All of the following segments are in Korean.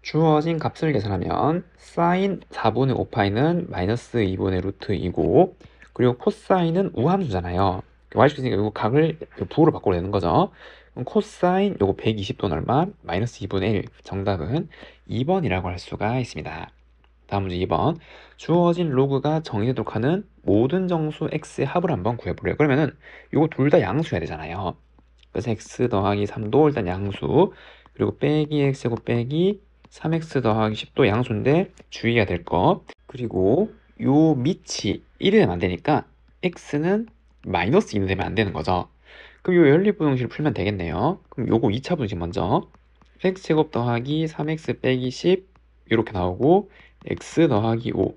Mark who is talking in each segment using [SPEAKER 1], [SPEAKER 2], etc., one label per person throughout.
[SPEAKER 1] 주어진 값을 계산하면 사인 4분의 5파이는 마이너스 2분의 루트 2고, 그리고 코사인은 우함수잖아요. y축 있으니까 이거 각을 부호로 바꿔야 되는 거죠. 그럼 코사인 요거 120도는 얼마? 마이너스 2분의 1. 정답은 2번이라고 할 수가 있습니다. 다음 문제 2번. 주어진 로그가 정의되도록 하는 모든 정수 x의 합을 한번 구해보래요. 그러면은 요거 둘 다 양수여야 되잖아요. 그래서 x 더하기 3도 일단 양수, 그리고 빼기 x제곱 빼기 3x 더하기 10도 양수인데 주의해야 될 거, 그리고 요 밑이 1이 되면 안 되니까 x는 마이너스 2는 되면 안 되는 거죠. 그럼 요 연립부등식을 풀면 되겠네요. 그럼 요거 2차 분식 먼저 x제곱 더하기 3x 빼기 10 이렇게 나오고, x 더하기 5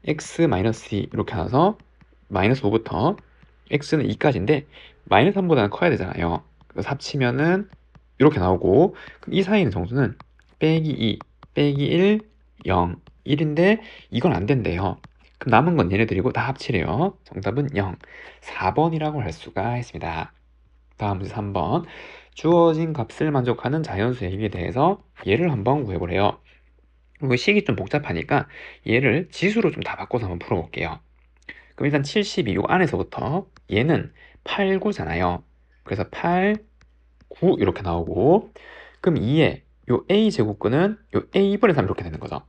[SPEAKER 1] x 마이너스 2 이렇게 나와서 마이너스 5부터 x는 2까지인데 마이너스 3보다는 커야 되잖아요. 그래서 합치면은 이렇게 나오고, 그럼 이 사이의 정수는 빼기 2, 빼기 1, 0, 1인데 이건 안 된대요. 그럼 남은 건 얘네들이고 다 합치래요. 정답은 0, 4번이라고 할 수가 있습니다. 다음 문제 3번. 주어진 값을 만족하는 자연수 A에 대해서 얘를 한번 구해보래요. 이거 식이 좀 복잡하니까 얘를 지수로 좀 다 바꿔서 한번 풀어볼게요. 그럼 일단 72, 요 안에서부터 얘는 8, 9잖아요. 그래서 8, 9 이렇게 나오고, 그럼 2에 요 a제곱근은 요 a분의 3 이렇게 되는 거죠.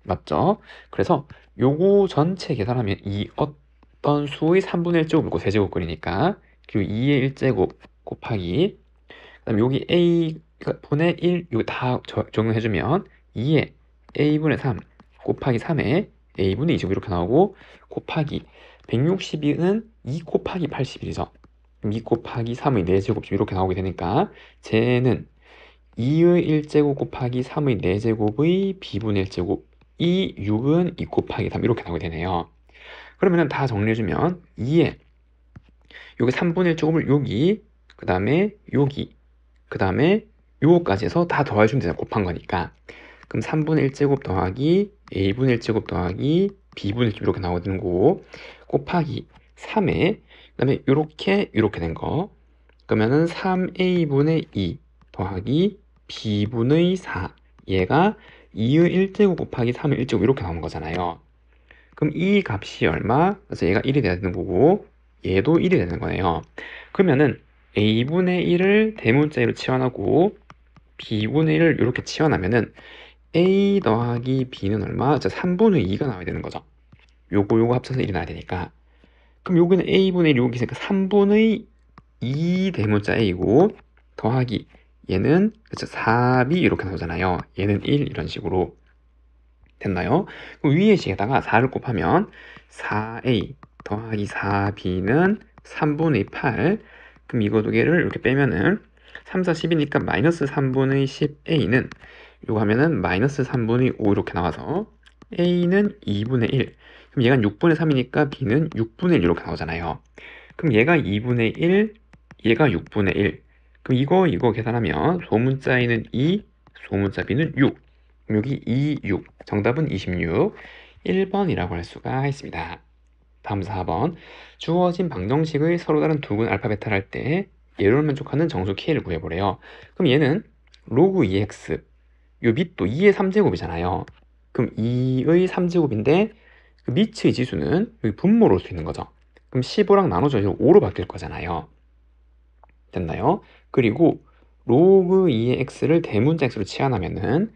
[SPEAKER 1] 맞죠? 그래서 요거 전체 계산하면 이 어떤 수의 3분의 1제곱이고 세제곱근이니까, 그리고 2의 1제곱 곱하기, 그 다음에 여기 a분의 1 이거 다 적용해주면 2의 a분의 3 곱하기 3의 a분의 2제곱 이렇게 나오고, 곱하기 162는 2 곱하기 81이죠. 2 곱하기 3의 4제곱 이렇게 나오게 되니까 쟤는 2의 1제곱 곱하기 3의 4제곱의 b분의 1제곱, 이 6은 2 곱하기 3 이렇게 나오게 되네요. 그러면은 다 정리해주면 2에 여기 3분의 1제곱을 여기, 그 다음에 여기, 그 다음에 요거까지 해서 다 더해주면 되잖아. 곱한 거니까. 그럼 3분의 1제곱 더하기 a분의 1제곱 더하기 b분의 1제곱 이렇게 나오는 거고, 곱하기 3에 그 다음에 요렇게 된 거, 그러면은 3a분의 2 더하기 b분의 4, 얘가 2의 1제곱 곱하기 3의 1제곱 이렇게 나오는 거잖아요. 그럼 이 값이 얼마? 그래서 얘가 1이 돼야 되는 거고 얘도 1이 되는 거네요. 그러면은 a분의 1을 대문자 1로 치환하고 b분의 1을 이렇게 치환하면은 a 더하기 b는 얼마? 3분의 2가 나와야 되는 거죠. 요거 합쳐서 1이 나와야 되니까. 그럼 여기는 a분의 1이 여기 있으니까 3분의 2 대문자 a고, 더하기 얘는 4b 이렇게 나오잖아요. 얘는 1 이런 식으로 됐나요? 그럼 위에 식에다가 4를 곱하면 4a 더하기 4b는 3분의 8. 그럼 이거 두 개를 이렇게 빼면은 3, 4, 10이니까 마이너스 3분의 10a는 이거 하면은 마이너스 3분의 5 이렇게 나와서 a는 2분의 1. 그럼 얘가 6분의 3이니까 b는 6분의 1 이렇게 나오잖아요. 그럼 얘가 2분의 1, 얘가 6분의 1. 그럼 이거 계산하면 소문자 a는 2, 소문자 b는 6. 여기 2, 6. 정답은 26. 1번이라고 할 수가 있습니다. 다음 4번. 주어진 방정식의 서로 다른 두근 알파 베타를 할 때 얘를 만족하는 정수 k를 구해보래요. 그럼 얘는 로그 2x, 요 밑도 2의 3제곱이잖아요. 그럼 2의 3제곱인데 그 밑의 지수는 여기 분모로 올 수 있는 거죠. 그럼 15랑 나눠져 5로 바뀔 거잖아요. 됐나요? 그리고 로그 2의 x를 대문자 x로 치환하면은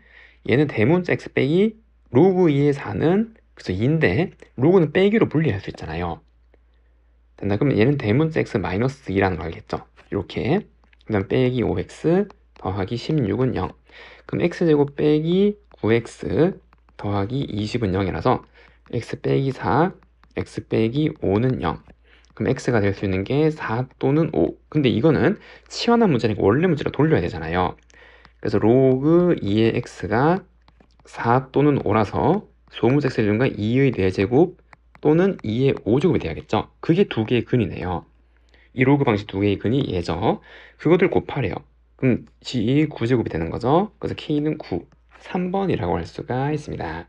[SPEAKER 1] 얘는 대문자 x 빼기 로그 2의 4는 그래서 2인데 로그는 빼기로 분리할 수 있잖아요. 됐나? 그러면 얘는 대문자 x 마이너스 2라는 걸 알겠죠? 이렇게. 그 다음 빼기 5x 더하기 16은 0. 그럼 x제곱 빼기 9x 더하기 20은 0이라서 x 빼기 4, x 빼기 5는 0. 그럼 x가 될 수 있는 게 4 또는 5. 근데 이거는 치환한 문자니까 원래 문자로 돌려야 되잖아요. 그래서 로그 2의 x가 4 또는 5라서 소문자 x의 중과 2의 4제곱 또는 2의 5제곱이 돼야겠죠. 그게 두 개의 근이네요. 이 로그 방식 두 개의 근이 얘죠. 그것들 곱하래요. 그럼 g 9제곱이 되는 거죠. 그래서 k는 9, 3번이라고 할 수가 있습니다.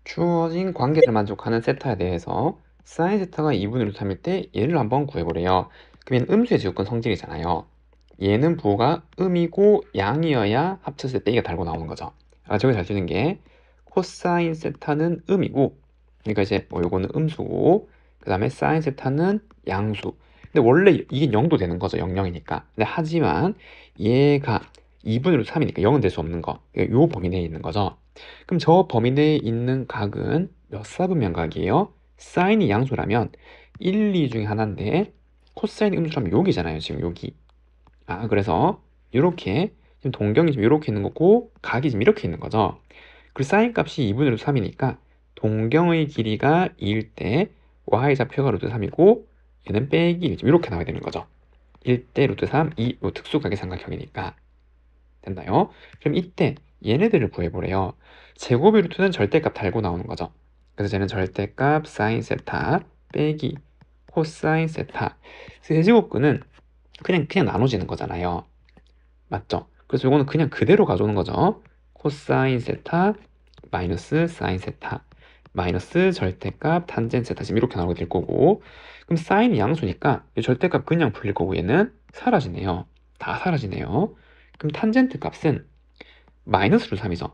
[SPEAKER 1] 주어진 관계를 만족하는 세타에 대해서 사인 세타가 2분의 루트 3일 때 얘를 한번 구해보래요. 그러면 음수의 제곱근 성질이잖아요. 얘는 부호가 음이고 양이어야 합쳤을 때 이게 달고 나오는 거죠. 저게 잘 쓰는 게 코사인 세타는 음이고, 그러니까 이제 요거는 음수고, 그 다음에 사인 세타는 양수. 근데 원래 이게 0도 되는 거죠. 0이니까. 근데 하지만 얘가 2분의 루트 3이니까 0은 될 수 없는 거. 요 범위 내에 있는 거죠. 그럼 저 범위 내에 있는 각은 몇 사분면각이에요? 사인이 양수라면 1, 2 중에 하나인데 코사인이 음수라면 여기잖아요. 지금 여기. 그래서 이렇게 지금 동경이 지금 이렇게 있는 거고 각이 지금 이렇게 있는 거죠. 그리고 사인 값이 2분의 루트 3이니까 동경의 길이가 2일 때 y좌표가 루트 3이고 얘는 빼기 1 이렇게 나와야 되는 거죠. 1대 루트 3, 2 특수각의 삼각형이니까. 됐나요? 그럼 이때 얘네들을 구해보래요. 제곱의 루트는 절대값 달고 나오는 거죠. 그래서 쟤는 절대값 사인 세타 빼기 코사인 세타. 세제곱근은 그냥 나눠지는 거잖아요. 맞죠? 그래서 이거는 그냥 그대로 가져오는 거죠. 코사인 세타 마이너스 사인 세타 마이너스 절대값 탄젠 세타 지금 이렇게 나오게 될 거고, 그럼 사인이 양수니까 이 절대값 그냥 풀릴 거고 얘는 사라지네요. 다 사라지네요. 그럼 탄젠트 값은 마이너스 루트 3이죠.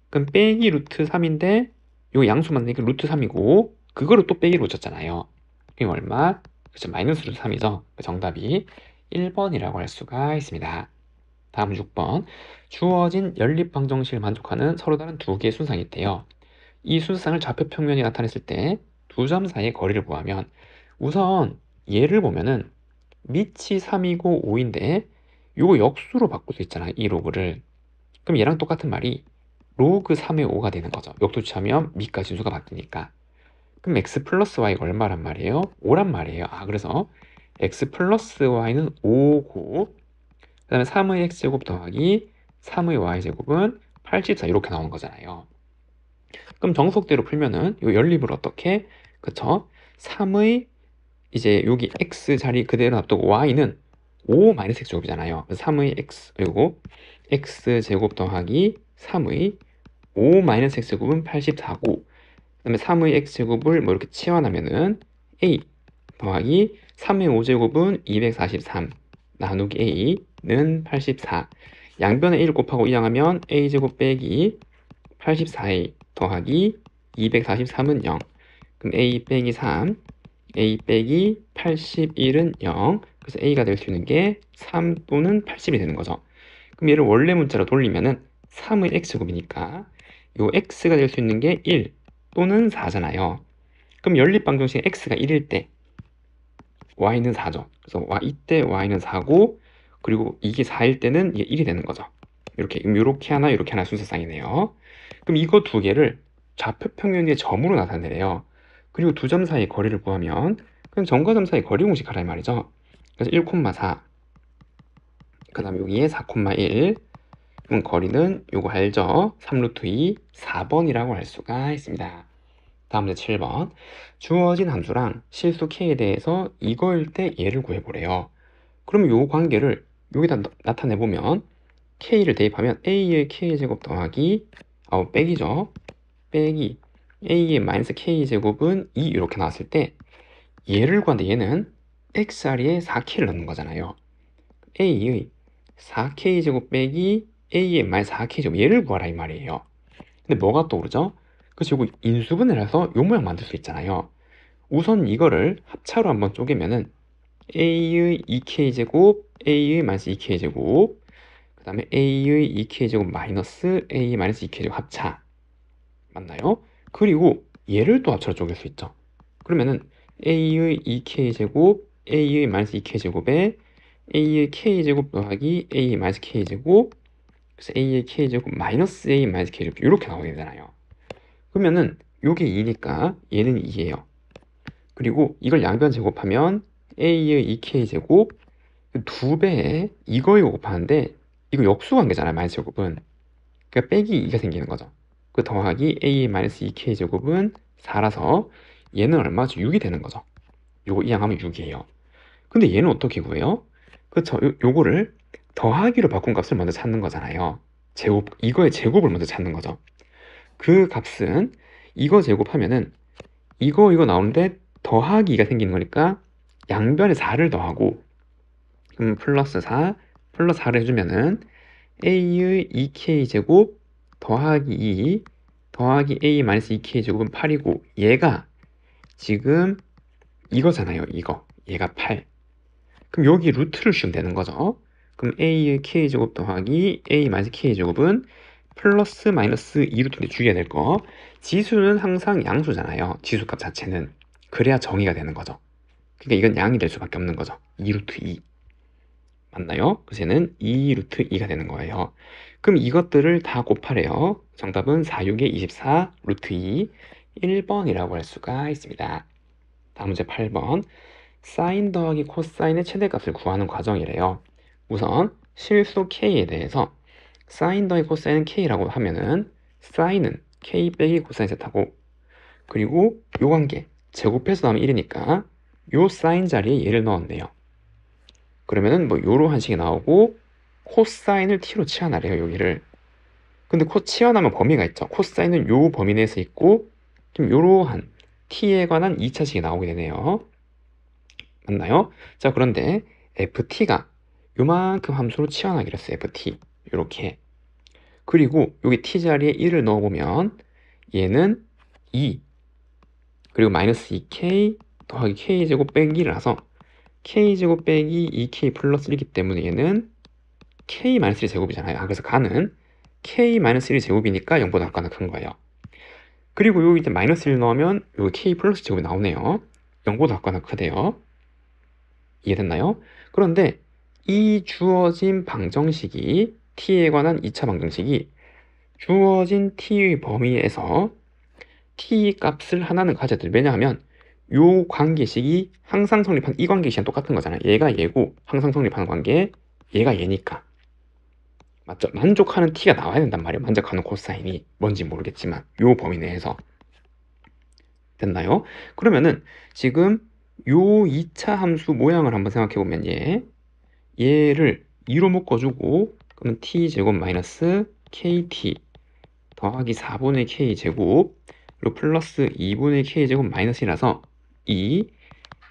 [SPEAKER 1] 그럼 빼기 루트 3인데 요 양수 만드니까 루트 3이고 그거를 또 빼기로 붙였잖아요. 그럼 얼마? 그렇죠. 마이너스 루트 3이죠. 정답이 1번이라고 할 수가 있습니다. 다음 6번. 주어진 연립방정식을 만족하는 서로 다른 두 개의 순상이 있대요. 이 순상을 좌표 평면이 나타냈을 때 두 점 사이의 거리를 구하면, 우선 얘를 보면은 밑이 3이고 5인데 요거 역수로 바꿀 수 있잖아요. 이 로그를. 그럼 얘랑 똑같은 말이 로그 3의 5가 되는 거죠. 역수 취하면 밑과 진수가 바뀌니까. 그럼 x 플러스 y가 얼마란 말이에요? 5란 말이에요. 그래서 x 플러스 y는 5고 그 다음에 3의 x제곱 더하기 3의 y제곱은 84 이렇게 나온 거잖아요. 그럼 정석대로 풀면은 이 연립을 어떻게? 그쵸? 3의 이제 여기 x 자리 그대로 놔두고 y는 5 마이너스 x제곱이잖아요. 3의 x 그리고 x제곱 더하기 3의 5 마이너스 x제곱은 84고 그 다음에 3의 x제곱을 뭐 이렇게 치환하면은 a 더하기 3의 5제곱은 243 나누기 a는 84. 양변에 1 곱하고 이항하면 a제곱 빼기 84a 더하기 243은 0. 그럼 a 빼기 3, a 빼기 81은 0. 그래서 a가 될 수 있는 게 3 또는 80이 되는 거죠. 그럼 얘를 원래 문자로 돌리면은 3의 x제곱이니까 요 x가 될 수 있는 게 1 또는 4잖아요. 그럼 연립방정식 x가 1일 때 y는 4죠. 그래서 이때 y는 4고 그리고 이게 4일 때는 이게 1이 되는 거죠. 이렇게 하나 이렇게 하나 순서상이네요. 그럼 이거 두 개를 좌표 평면의 점으로 나타내래요. 그리고 두 점 사이 거리를 구하면 그냥 점과 점 사이 거리 공식 하라 이 말이죠. 그래서 1,4 그 다음에 여기에 4,1 그럼 거리는 요거 알죠? 3루트 2 4번이라고 할 수가 있습니다. 다음 문제 7번. 주어진 함수랑 실수 k에 대해서 이거일 때 얘를 구해보래요. 그러면 요 관계를 여기다 나타내보면 k를 대입하면 a의 k제곱 더하기 빼기죠. 빼기 a의 마이너스 k제곱은 2 이렇게 나왔을 때 얘를 구하는데 얘는 x 자리에 4k를 넣는 거잖아요. a의 4k제곱 빼기 a의 마이너스 4k제곱 얘를 구하라 이 말이에요. 근데 뭐가 떠오르죠? 그래서 이거 인수분해를 해서 요 모양 만들 수 있잖아요. 우선 이거를 합차로 한번 쪼개면은 a의 2k제곱 a의 마이너스 2k제곱 그 다음에 a의 2k제곱 마이너스 a의 마이너스 2k제곱 합차 맞나요? 그리고 얘를 또 합차로 쪼갤 수 있죠. 그러면은 a의 2k제곱 a의 마이너스 2k제곱에 a의 k제곱 더하기 a의 마이너스 k제곱 그래서 a의 k제곱 마이너스 a 마이너스 k제곱 이렇게 나오게 되잖아요. 그러면은 요게 2니까 얘는 2예요. 그리고 이걸 양변 제곱하면 a의 2k제곱 2배에 이거에 곱하는데 이거 역수관계잖아요. 마이너스 제곱은. 그러니까 빼기 2가 생기는 거죠. 그 더하기 a 마이너스 2k제곱은 4라서 얘는 얼마죠? 6이 되는 거죠. 요거 이항하면 6이에요. 근데 얘는 어떻게 구해요? 그쵸? 요거를 더하기로 바꾼 값을 먼저 찾는 거잖아요. 이거의 제곱을 먼저 찾는 거죠. 그 값은 이거 제곱하면은 이거 나오는데 더하기 2가 생기는 거니까 양변에 4를 더하고 플러스 4 플러스 4를 해주면은 a의 2k제곱 더하기 2 더하기 a 마이너스 2k 제곱은 8이고 얘가 지금 이거잖아요. 이거. 얘가 8. 그럼 여기 루트를 씌우면 되는 거죠. 그럼 a의 k 제곱 더하기 a 마이너스 k 제곱은 플러스 마이너스 2루트인데 주의해야 될 거. 지수는 항상 양수잖아요. 지수값 자체는. 그래야 정의가 되는 거죠. 그러니까 이건 양이 될 수밖에 없는 거죠. 2루트 2. 맞나요? 그래서 얘는 2루트 2가 되는 거예요. 그럼 이것들을 다 곱하래요. 정답은 4, 6에 24 루트 2 1번이라고 할 수가 있습니다. 다음 문제 8번. 사인 더하기 코사인의 최대값을 구하는 과정이래요. 우선 실수 k에 대해서 사인 더하기 코사인은 k라고 하면은 사인은 k 빼기 코사인 세타고, 그리고 요 관계 제곱해서 나오면 1이니까 요 사인 자리에 얘를 넣었네요. 그러면은 뭐 요러한 식이 나오고 코사인을 t로 치환하래요. 여기를. 근데 치환하면 범위가 있죠. 코사인은 요 범위 내에서 있고 좀 요러한 t에 관한 2차식이 나오게 되네요. 맞나요? 자, 그런데 ft가 요만큼 함수로 치환하기로 했어요. ft 요렇게. 그리고 여기 t 자리에 1을 넣어보면 얘는 2 그리고 마이너스 2k 더하기 k제곱 빼기 1이라서 k제곱 빼기 2k 플러스 1이기 때문에 얘는 k-1 제곱이잖아요. 그래서 가는 k-1 제곱이니까 0보다 작거나 큰 거예요. 그리고 여기 이제 마이너스 1 넣으면 여기 k 플러스 제곱이 나오네요. 0보다 작거나 크대요. 이해됐나요? 그런데 이 주어진 방정식이 t에 관한 2차 방정식이 주어진 t의 범위에서 t 값을 하나는 가져야 돼요. 왜냐하면 요 관계식이 항상 성립한 이 관계식이랑 똑같은 거잖아요. 얘가 얘고 항상 성립하는 관계 얘가 얘니까. 맞죠? 만족하는 t가 나와야 된단 말이에요. 만족하는 코사인이 뭔지 모르겠지만 요 범위 내에서. 됐나요? 그러면은 지금 요 2차 함수 모양을 한번 생각해 보면 얘를 2로 묶어주고 그러면 t제곱 마이너스 kt 더하기 4분의 k제곱 그리고 플러스 2분의 k제곱 마이너스 1이라서 이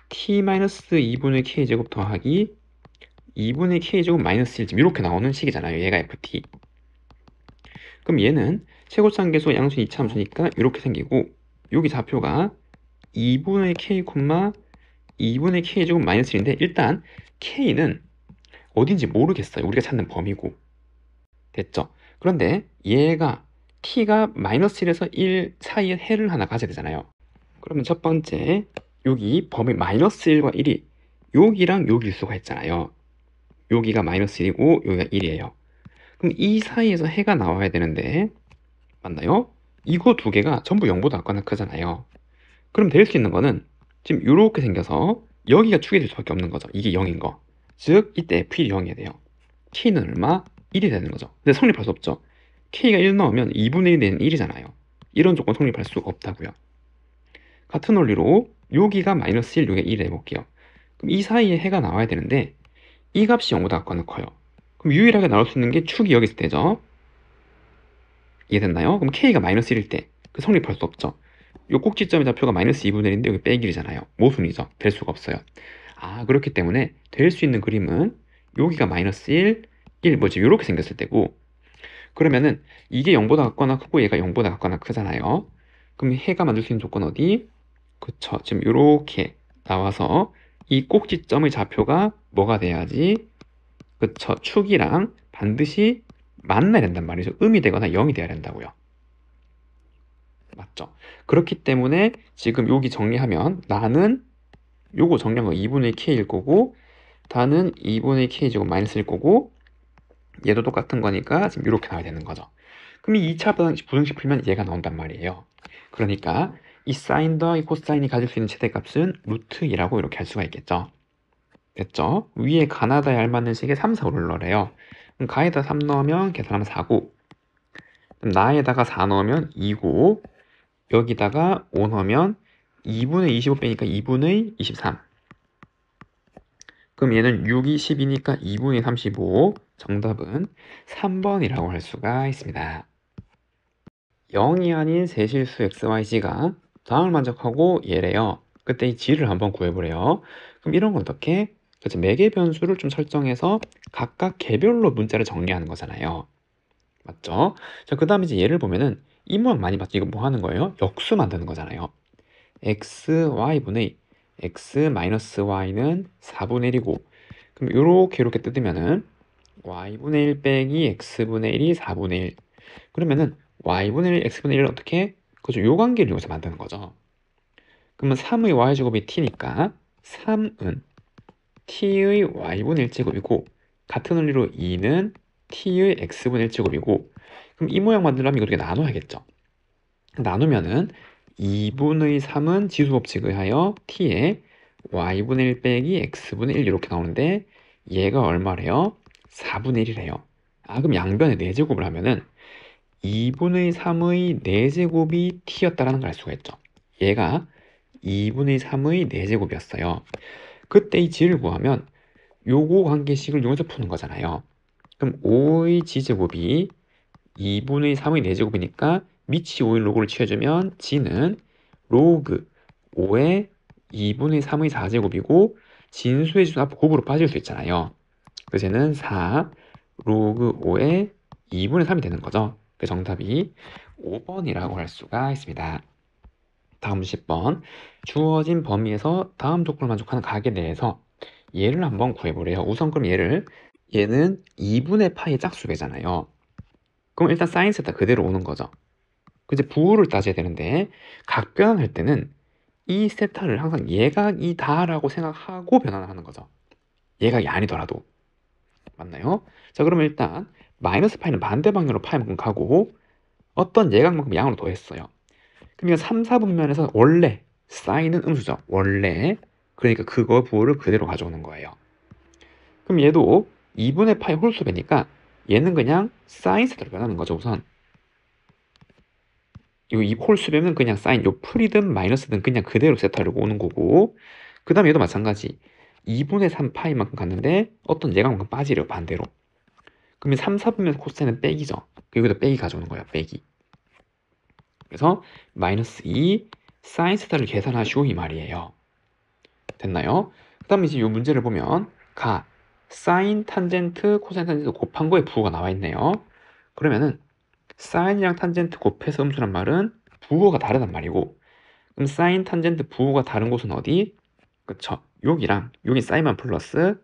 [SPEAKER 1] t 마이너스 2분의 k제곱 더하기 2분의 k제곱 마이너스 1 지금 이렇게 나오는 식이잖아요. 얘가 ft. 그럼 얘는 최고차함계수 양수 2차 함수니까 이렇게 생기고 여기 좌표가 2분의 k, 2분의 k제곱 마이너스 1인데 일단 k는 어딘지 모르겠어요. 우리가 찾는 범위고. 됐죠? 그런데 얘가 t가 마이너스 1에서 1 사이에 해를 하나 가져야 되잖아요. 그러면 첫 번째 여기 범위 마이너스 1과 1이 여기랑 여기일 수가 있잖아요. 여기가 마이너스 1이고 여기가 1이에요. 그럼 이 사이에서 해가 나와야 되는데 맞나요? 이거 두 개가 전부 0보다 작거나 크잖아요. 그럼 될 수 있는 거는 지금 이렇게 생겨서 여기가 축이 될 수밖에 없는 거죠. 이게 0인 거. 즉 이때 F1이 0이 돼요. K는 얼마? 1이 되는 거죠. 근데 성립할 수 없죠. K가 1 넣으면 2분의 1 되는 1이잖아요. 이런 조건 성립할 수가 없다고요. 같은 원리로 여기가 마이너스 1, 여기가 1 해볼게요. 그럼 이 사이에 해가 나와야 되는데 이 값이 0보다 작거나 커요. 그럼 유일하게 나올 수 있는 게 축이 여기 있을 때죠. 이해됐나요? 그럼 K가 마이너스 1일 때 그 성립할 수 없죠. 요 꼭지점의 좌표가 마이너스 2분의 1인데 여기 빼기 1이잖아요. 모순이죠. 될 수가 없어요. 아, 그렇기 때문에 될 수 있는 그림은 여기가 마이너스 1, 1 뭐지? 이렇게 생겼을 때고 그러면은 이게 0보다 작거나 크고 얘가 0보다 작거나 크잖아요. 그럼 해가 만들 수 있는 조건 어디? 그쵸. 지금 이렇게 나와서 이 꼭지점의 좌표가 뭐가 돼야지? 그쵸. 축이랑 반드시 만나야 된단 말이죠. 음이 되거나 0이 돼야 된다고요. 맞죠? 그렇기 때문에 지금 여기 정리하면 나는 요거 정리한 거 2분의 k일 거고 다는 2분의 k 제곱 마이너스일 거고 얘도 똑같은 거니까 지금 이렇게 나와야 되는 거죠. 그럼 이 2차 부등식 풀면 얘가 나온단 말이에요. 그러니까 이 사인 더하기 코사인이 가질 수 있는 최대값은 루트 2라고 이렇게 할 수가 있겠죠. 됐죠? 위에 가나다에 알맞는 식에 3, 4, 5를 넣으래요. 그럼 가에다 3 넣으면 계산하면 4고 그럼 나에다가 4 넣으면 2고 여기다가 5 넣으면 2분의 25 빼니까 2분의 23 그럼 얘는 6, 20이니까 2분의 35 정답은 3번이라고 할 수가 있습니다. 0이 아닌 세실수 xyz가 다음을 만족하고 얘래요. 그때 이 g를 한번 구해보래요. 그럼 이런 건 어떻게? 그렇죠. 매개 변수를 좀 설정해서 각각 개별로 문자를 정리하는 거잖아요. 맞죠? 자, 그 다음에 이제 예를 보면은 이 모양 많이 봤죠? 이거 뭐 하는 거예요? 역수 만드는 거잖아요. xy분의 x 마이너스 y는 4분의 1이고, 그럼 이렇게 뜯으면은 y분의 1 빼기 x분의 1이 4분의 1. 그러면은 y분의 1, x분의 1을 어떻게? 그죠? 요 관계를 이용해서 만드는 거죠. 그러면 3의 y제곱이 t니까 3은 t의 y분의 1제곱이고, 같은 원리로 2는 t의 x분의 1제곱이고, 그럼 이 모양 만들려면 이거 어떻게 나눠야겠죠? 나누면은 2분의 3은 지수법칙에 의하여 t에 y분의 1 빼기 x분의 1 이렇게 나오는데, 얘가 얼마래요? 4분의 1이래요. 아, 그럼 양변에 4제곱을 하면은 2분의 3의 4제곱이 t였다라는 걸 알 수가 있죠. 얘가 2분의 3의 4제곱이었어요. 그때 이 g를 구하면 요거 관계식을 이용해서 푸는 거잖아요. 그럼 5의 g제곱이 2분의 3의 4제곱이니까 미치 5의 로그를 취해주면 g는 로그 5의 2분의 3의 4제곱이고, 진수의 지수 앞으로 곱으로 빠질 수 있잖아요. 그래서 얘는 4 로그 5의 2분의 3이 되는 거죠. 그 정답이 5번이라고 할 수가 있습니다. 다음 10번. 주어진 범위에서 다음 조건을 만족하는 각에 대해서 얘를 한번 구해보래요. 우선 그럼 얘는 2분의 파이의 짝수배잖아요. 그럼 일단 사인 세타 그대로 오는 거죠. 이제 부호를 따져야 되는데, 각 변환할 때는 이 세타를 항상 예각이다라고 생각하고 변환을 하는 거죠. 예각이 아니더라도. 맞나요? 자, 그러면 일단 마이너스 파이는 반대 방향으로 파이만큼 가고, 어떤 예각만큼 양으로 더했어요. 그러니까 3, 4분면에서 원래 사인은 음수죠. 원래. 그러니까 그거 부호를 그대로 가져오는 거예요. 그럼 얘도 2분의 파이 홀수배니까 얘는 그냥 사인 세타로 변하는 거죠. 우선 이 홀수배면 그냥 사인, 요 풀이든 마이너스든 그냥 그대로 세타로 오는 거고, 그 다음에 얘도 마찬가지 2분의 3 파이만큼 갔는데 어떤 예각만큼 빠지래요. 반대로. 그러면 3, 4분면 코사인은 빼기죠. 여기도 빼기 가져오는 거예요. 빼기. 그래서 마이너스 2 사인 세타를 계산하시오 이 말이에요. 됐나요? 그 다음에 이제 이 문제를 보면 사인 탄젠트 코사인 탄젠트 곱한 거에 부호가 나와 있네요. 그러면은 사인이랑 탄젠트 곱해서 음수란 말은 부호가 다르단 말이고, 그럼 사인 탄젠트 부호가 다른 곳은 어디? 그쵸? 여기 사인만 플러스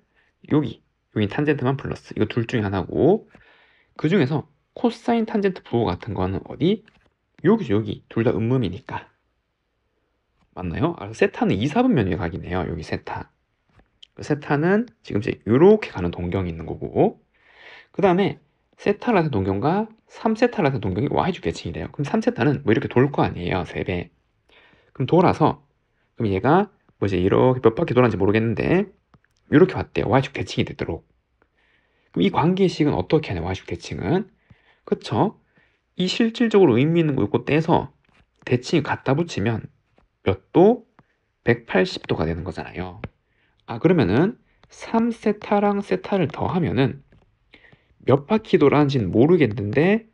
[SPEAKER 1] 여기 탄젠트만 플러스, 이거 둘 중에 하나고, 그 중에서 코사인 탄젠트 부호 같은 거는 어디? 여기 둘 다 음음이니까. 맞나요? 세타는 2, 4분면 외곽이네요. 여기 세타는 지금 이제 이렇게 가는 동경이 있는 거고, 그 다음에 세타라는 동경과 3세타라는 동경이 y축 대칭이래요. 그럼 3세타는 뭐 이렇게 돌 거 아니에요. 3배. 그럼 돌아서, 그럼 얘가 뭐 이제 이렇게 몇 바퀴 돌았는지 모르겠는데 이렇게 왔대요. y축 대칭이 되도록. 그럼 이 관계식은 어떻게 하냐? y축 대칭은, 그쵸? 이 실질적으로 의미 있는 거 이거 떼서 대칭이 갖다 붙이면 몇 도? 180도가 되는 거잖아요. 아, 그러면은 3세타랑 세타를 더하면은 몇 바퀴 돌았는지는 모르겠는데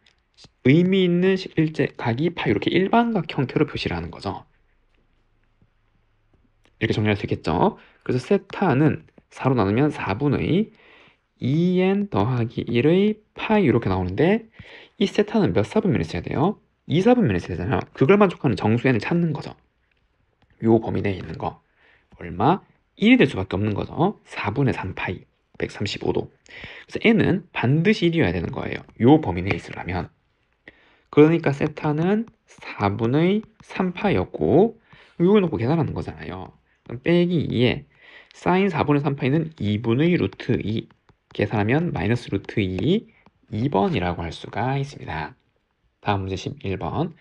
[SPEAKER 1] 의미 있는 실제 각이 파 이렇게 일반각 형태로 표시를 하는 거죠. 이렇게 정리할 수 있겠죠. 그래서 세타는 4로 나누면 4분의 2n 더하기 1의 파이 이렇게 나오는데, 이 세타는 몇 사분면에 있어야 돼요? 2, 4분면에 있어야 되잖아요. 그걸 만족하는 정수n을 찾는 거죠. 요 범위 내에 있는 거. 얼마? 1이 될 수밖에 없는 거죠. 4분의 3파이 135도. 그래서 n은 반드시 1이어야 되는 거예요. 요 범위 내에 있으려면. 그러니까 세타는 4분의 3파이였고, 이걸 놓고 계산하는 거잖아요. 그럼 빼기 2에 사인 4분의 3파이는 2분의 루트 2 계산하면 마이너스 루트 2 2번이라고 할 수가 있습니다. 다음 문제 11번.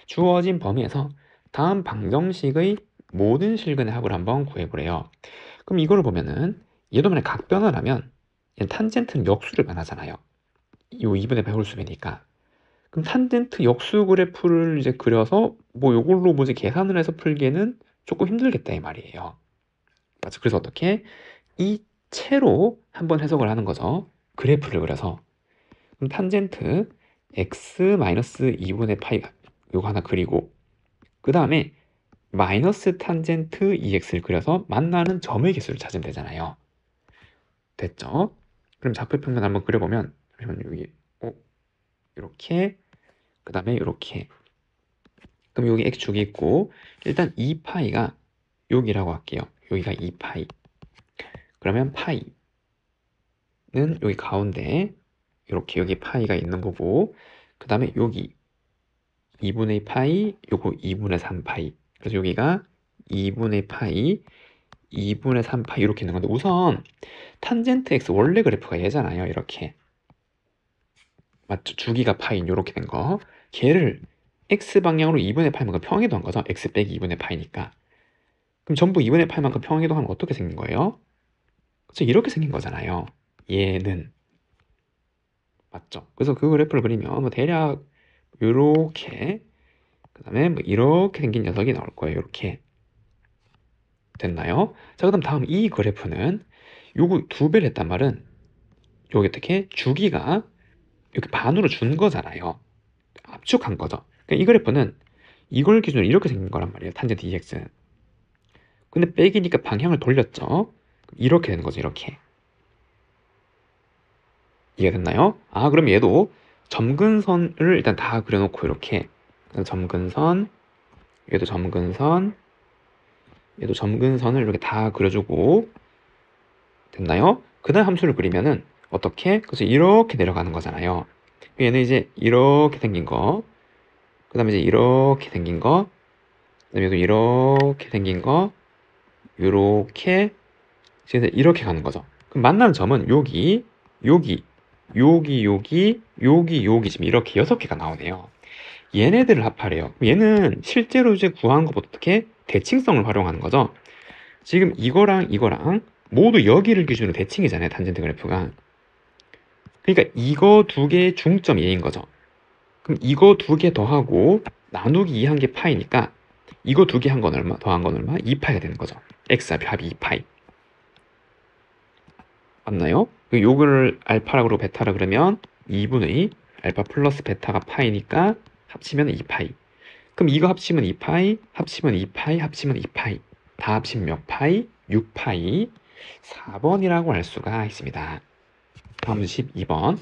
[SPEAKER 1] 주어진 범위에서 다음 방정식의 모든 실근의 합을 한번 구해보래요. 그럼 이거를 보면은 얘도 만약 각변을 하면 얘는 탄젠트는 역수를 변하잖아요. 이 2분의 100 홀수배니까. 그럼 탄젠트 역수 그래프를 이제 그려서 뭐 요걸로 뭐지 계산을 해서 풀기에는 조금 힘들겠다 이 말이에요. 맞죠? 그래서 어떻게? 이 채로 한번 해석을 하는 거죠. 그래프를 그려서. 그럼 탄젠트 x-2분의 파이 요거 하나 그리고, 그 다음에 마이너스 탄젠트 2x를 그려서 만나는 점의 개수를 찾으면 되잖아요. 됐죠? 그럼 좌표평면 한번 그려보면, 잠시만요. 이렇게, 그 다음에 이렇게. 그럼 여기 x축이 있고, 일단 2파이가 여기라고 할게요. 여기가 2파이. 그러면 파이는 여기 가운데 이렇게 여기 파이가 있는 거고, 그 다음에 여기 2분의 파이, 요거 2분의 3파이. 그래서 여기가 2분의 파이, 2분의 3파이 이렇게 있는 건데, 우선 탄젠트 x 원래 그래프가 얘잖아요. 이렇게. 맞죠? 주기가 파인 이렇게 된 거. 걔를 x 방향으로 2분의 파이만큼 평행이동한 거죠. x 빼기 2분의 파이니까. 그럼 전부 2분의 파이만큼 평행이동하면 어떻게 생긴 거예요? 그렇죠? 이렇게 생긴 거잖아요. 얘는. 맞죠? 그래서 그 그래프를 그리면 뭐 대략 요렇게, 그 다음에 뭐 이렇게 생긴 녀석이 나올 거예요. 이렇게. 됐나요? 자, 그 다음 이 그래프는 요거 2배를 했단 말은 여기 어떻게 주기가 이렇게 반으로 준 거잖아요. 압축한 거죠. 그러니까 이 그래프는 이걸 기준으로 이렇게 생긴 거란 말이에요. 탄젠트 EX는. 근데 빼기니까 방향을 돌렸죠. 이렇게 되는 거죠. 이렇게. 이해가 됐나요? 아, 그럼 얘도 점근선을 일단 다 그려놓고 이렇게 점근선, 얘도 점근선, 얘도 점근선을 이렇게 다 그려주고, 됐나요? 그 다음 함수를 그리면은 어떻게? 그래서 이렇게 내려가는 거잖아요. 얘는 이제 이렇게 생긴 거, 그 다음에 이제 이렇게 생긴 거, 그 다음에 이렇게 생긴 거, 요렇게, 이렇게 가는 거죠. 그럼 만나는 점은 여기, 여기, 여기, 여기, 여기, 여기 지금 이렇게 6개가 나오네요. 얘네들을 합하래요. 얘는 실제로 이제 구한 것보다 어떻게 대칭성을 활용하는 거죠. 지금 이거랑 이거랑 모두 여기를 기준으로 대칭이잖아요. 탄젠트 그래프가. 그러니까 이거 두 개의 중점이 얘인 거죠. 그럼 이거 두 개 더하고 나누기 2 한 게 파이니까 이거 두 개 한 건 얼마? 더한 건 얼마? 2파이가 되는 거죠. x합이 2파이. 맞나요? 요거를 알파라고 그러고 베타라 그러면 2분의 알파 플러스 베타가 파이니까 합치면 2파이. 그럼 이거 합치면 2파이, 합치면 2파이, 합치면 2파이. 다 합치면 몇 파이? 6파이. 4번이라고 할 수가 있습니다. 다음 12번.